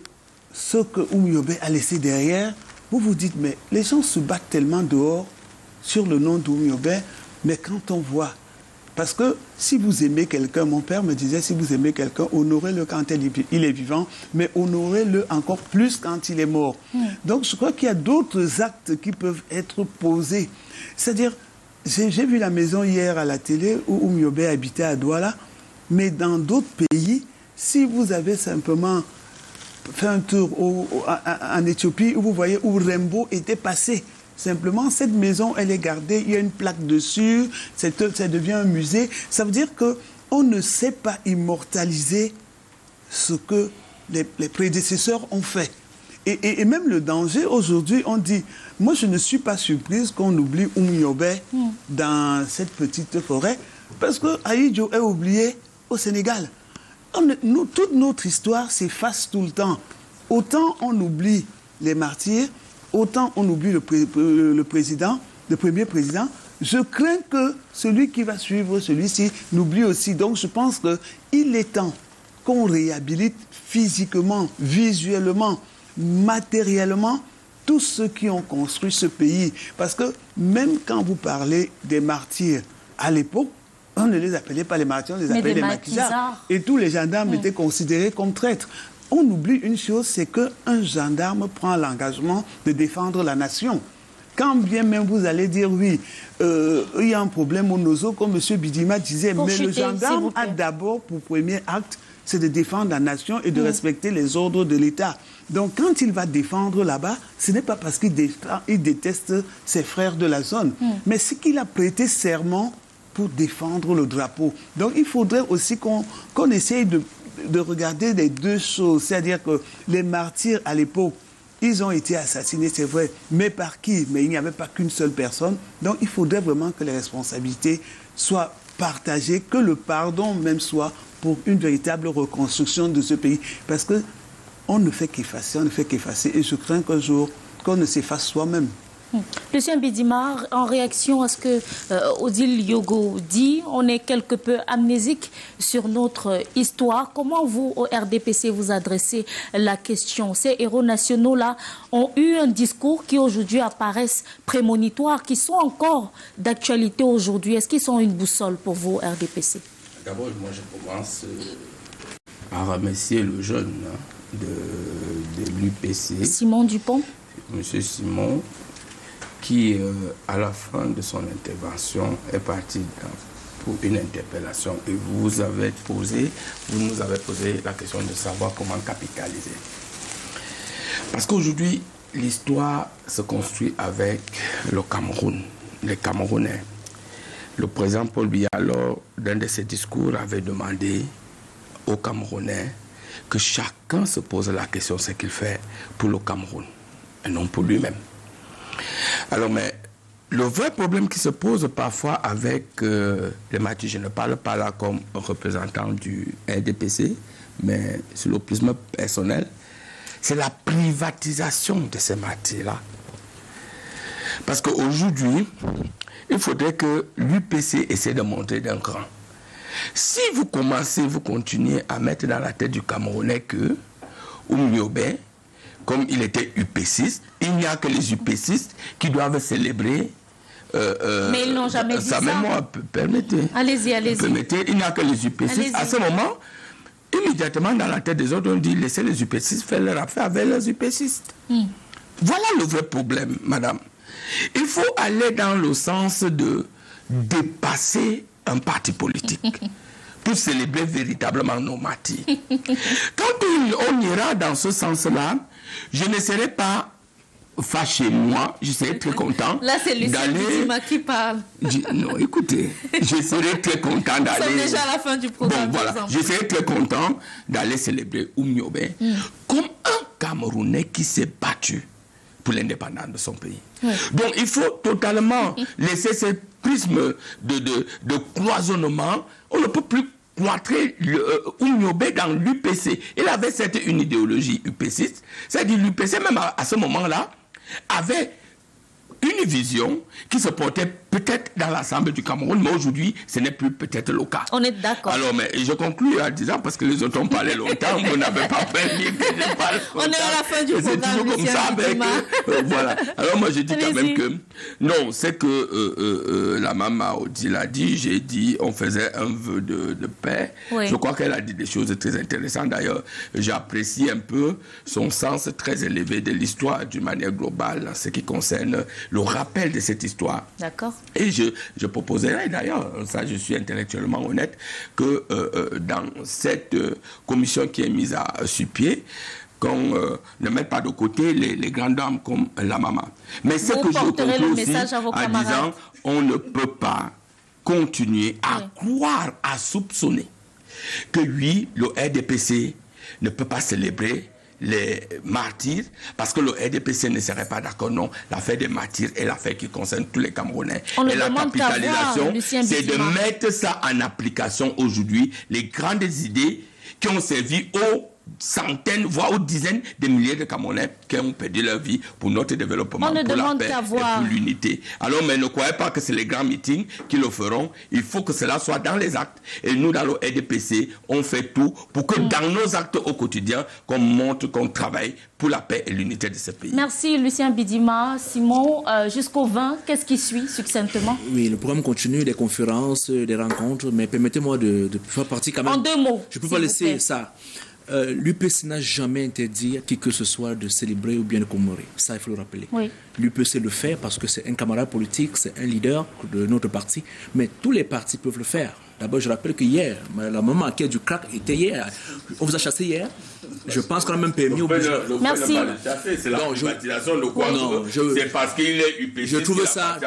ce que Oumyobé a laissé derrière, vous vous dites, mais les gens se battent tellement dehors sur le nom d'Oumyobé, mais quand on voit... Parce que si vous aimez quelqu'un, mon père me disait, si vous aimez quelqu'un, honorez-le quand il est vivant, mais honorez-le encore plus quand il est mort. Donc je crois qu'il y a d'autres actes qui peuvent être posés. C'est-à-dire, j'ai vu la maison hier à la télé où Oumyobé habitait à Douala, mais dans d'autres pays, si vous avez simplement fait un tour en Éthiopie, où vous voyez où Rembo était passé, simplement, cette maison, elle est gardée, il y a une plaque dessus, ça devient un musée. Ça veut dire qu'on ne sait pas immortaliser ce que les prédécesseurs ont fait. Et même le danger, aujourd'hui, on dit, moi je ne suis pas surprise qu'on oublie Oumyobé dans cette petite forêt, parce que Ahidjo est oublié au Sénégal. Toute notre histoire s'efface tout le temps. Autant on oublie les martyrs, autant on oublie le premier président. Je crains que celui qui va suivre celui-ci n'oublie aussi. Donc je pense qu'il est temps qu'on réhabilite physiquement, visuellement, matériellement tous ceux qui ont construit ce pays. Parce que même quand vous parlez des martyrs à l'époque, on ne les appelait pas les martyrs, on les appelait les maquisards. Et tous les gendarmes étaient considérés comme traîtres. On oublie une chose, c'est qu'un gendarme prend l'engagement de défendre la nation. Quand bien même vous allez dire, oui, il y a un problème au Nozo, comme M. Bidima disait, mais le gendarme a d'abord pour premier acte, c'est de défendre la nation et de respecter les ordres de l'État. Donc quand il va défendre là-bas, ce n'est pas parce qu'il déteste ses frères de la zone, mais c'est qu'il a prêté serment pour défendre le drapeau. Donc il faudrait aussi qu'on essaye de regarder les deux choses. C'est-à-dire que les martyrs à l'époque, ils ont été assassinés, c'est vrai, mais par qui? Mais il n'y avait pas qu'une seule personne. Donc il faudrait vraiment que les responsabilités soient partagées, que le pardon même soit pour une véritable reconstruction de ce pays. Parce qu'on ne fait qu'effacer, et je crains qu'un jour, qu'on ne s'efface soi-même.
Lucien Bidima, en réaction à ce que Odile Yogo dit, on est quelque peu amnésique sur notre histoire. Comment vous, au RDPC, vous adressez la question? Ces héros nationaux-là ont eu un discours qui aujourd'hui apparaissent prémonitoires, qui sont encore d'actualité aujourd'hui. Est-ce qu'ils sont une boussole pour vous, RDPC?
D'abord, moi je commence à remercier le jeune de l'UPC.
Simon Dupont.
Monsieur Simon, qui, à la fin de son intervention, est parti pour une interpellation. Et vous nous avez posé la question de savoir comment capitaliser. Parce qu'aujourd'hui, l'histoire se construit avec le Cameroun, les Camerounais. Le président Paul Biya, lors d'un de ses discours, avait demandé aux Camerounais que chacun se pose la question de ce qu'il fait pour le Cameroun, et non pour lui-même. Alors, mais le vrai problème qui se pose parfois avec les martyrs, je ne parle pas là comme représentant du RDPC, mais sur le prisme personnel, c'est la privatisation de ces martyrs-là. Parce qu'aujourd'hui, il faudrait que l'UPC essaie de monter d'un cran. Si vous continuez à mettre dans la tête du Camerounais que Oumyobé, comme il était UPCiste, il n'y a que les UPCistes qui doivent célébrer.
Mais ils n'ont jamais dit ça.
Permettez.
Allez-y.
Permettez, il n'y a que les UPCistes. À ce moment, immédiatement dans la tête des autres, on dit laissez les UPCistes faire leur affaire avec les UPCistes. Voilà le vrai problème, madame. Il faut aller dans le sens de dépasser un parti politique pour célébrer véritablement nos martyrs. Quand on ira dans ce sens-là, je ne serai pas fâché, moi, je serai très content.
Là, c'est Lucien Bidima qui parle.
Non, écoutez, je serai très content d'aller.
C'est déjà à la fin du programme.
Bon, voilà, je serai très content d'aller célébrer Oumyobé comme un Camerounais qui s'est battu pour l'indépendance de son pays. Donc, il faut totalement laisser ce prisme de cloisonnement. On ne peut plus cloîtrer Oumyobé dans l'UPC. Il avait une idéologie UPCiste. C'est-à-dire l'UPC, même à ce moment-là, avait une vision qui se portait peut-être dans l'Assemblée du Cameroun, mais aujourd'hui, ce n'est plus peut-être le cas.
On est d'accord.
Alors, mais je conclus en disant, parce que les autres ont parlé longtemps, vous n'avez pas permis que je parle longtemps.
On est à la fin du programme.
C'est toujours comme ça avec voilà. Alors, moi, je dis quand même que, non, c'est que la maman Odile a dit, j'ai dit, on faisait un vœu de paix. Oui. Je crois qu'elle a dit des choses très intéressantes. D'ailleurs, j'apprécie un peu son sens très élevé de l'histoire d'une manière globale, en ce qui concerne le rappel de cette histoire.
D'accord.
Et je proposerais d'ailleurs, ça je suis intellectuellement honnête, que dans cette commission qui est mise sur pied, qu'on ne mette pas de côté les grandes dames comme la maman. Mais ce que je conclue aussi en disant, on ne peut pas continuer à croire, à soupçonner que oui, le RDPC ne peut pas célébrer les martyrs, parce que le RDPC ne serait pas d'accord. Non, l'affaire des martyrs est l'affaire qui concerne tous les Camerounais. Et la capitalisation, c'est de mettre ça en application aujourd'hui, les grandes idées qui ont servi aux centaines, voire aux dizaines de milliers de Camerounais qui ont perdu leur vie pour notre développement, pour la paix et pour l'unité. Alors, mais ne croyez pas que c'est les grands meetings qui le feront. Il faut que cela soit dans les actes. Et nous, dans le RDPC, on fait tout pour que dans nos actes au quotidien, qu'on montre qu'on travaille pour la paix et l'unité de ce pays.
Merci, Lucien Bidima. Simon, jusqu'au 20, qu'est-ce qui suit succinctement?
Oui, le programme continue, des conférences, des rencontres, mais permettez-moi de faire partie quand même.
En 2 mots.
Je ne peux pas laisser ça. L'UPC n'a jamais interdit à qui que ce soit de célébrer ou bien de commémorer. Ça, il faut le rappeler. Oui. L'UPC le fait parce que c'est un camarade politique, c'est un leader de notre parti, mais tous les partis peuvent le faire. D'abord, je rappelle que hier, la maman qui a du crack était hier. On vous a chassé hier. Je pense qu'on a même permis au business.
Merci.
C'est la privatisation de quoi? C'est parce qu'il est UPC.
Je trouvais ça,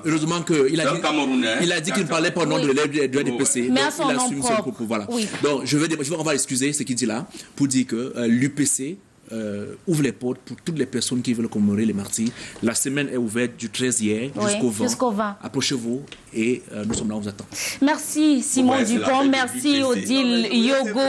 heureusement qu'il a dit qu'il ne parlait pas au nom de l'UPC.
Mais à son nom propre.
Voilà. Oui. Donc, on va excuser ce qu'il dit là pour dire que l'UPC ouvre les portes pour toutes les personnes qui veulent commémorer les martyrs. La semaine est ouverte du 13 hier jusqu'au 20. Approchez-vous et nous sommes là, on vous attend.
Merci Simon Dupont, merci Odile Yogo.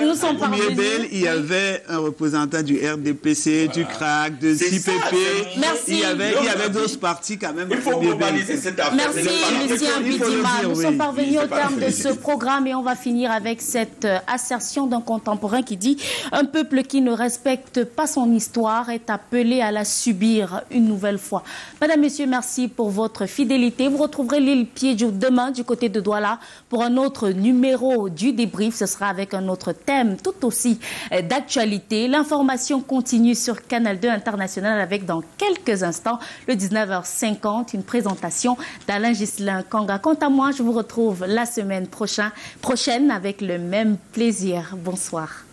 Nous sommes parvenus.
Il y avait un représentant du RDPC, du CRAC, de CPP.
Merci.
Il y avait d'autres partis quand même.
Il faut globaliser cette affaire.
Merci Lucien Bidima. Nous sommes parvenus au terme de ce programme et on va finir avec cette assertion d'un contemporain qui dit « Un peuple qui ne respecte pas son histoire est appelé à la subir une nouvelle fois ». Madame, Messieurs, merci pour votre fidélité. Vous retrouverez l'île Piédjou demain du côté de Douala pour un autre numéro du débrief. Ce sera avec un autre thème tout aussi d'actualité. L'information continue sur Canal 2 International avec dans quelques instants, le 19h50, une présentation d'Alain Ghislain Kanga. Quant à moi, je vous retrouve la semaine prochaine avec le même plaisir. Bonsoir.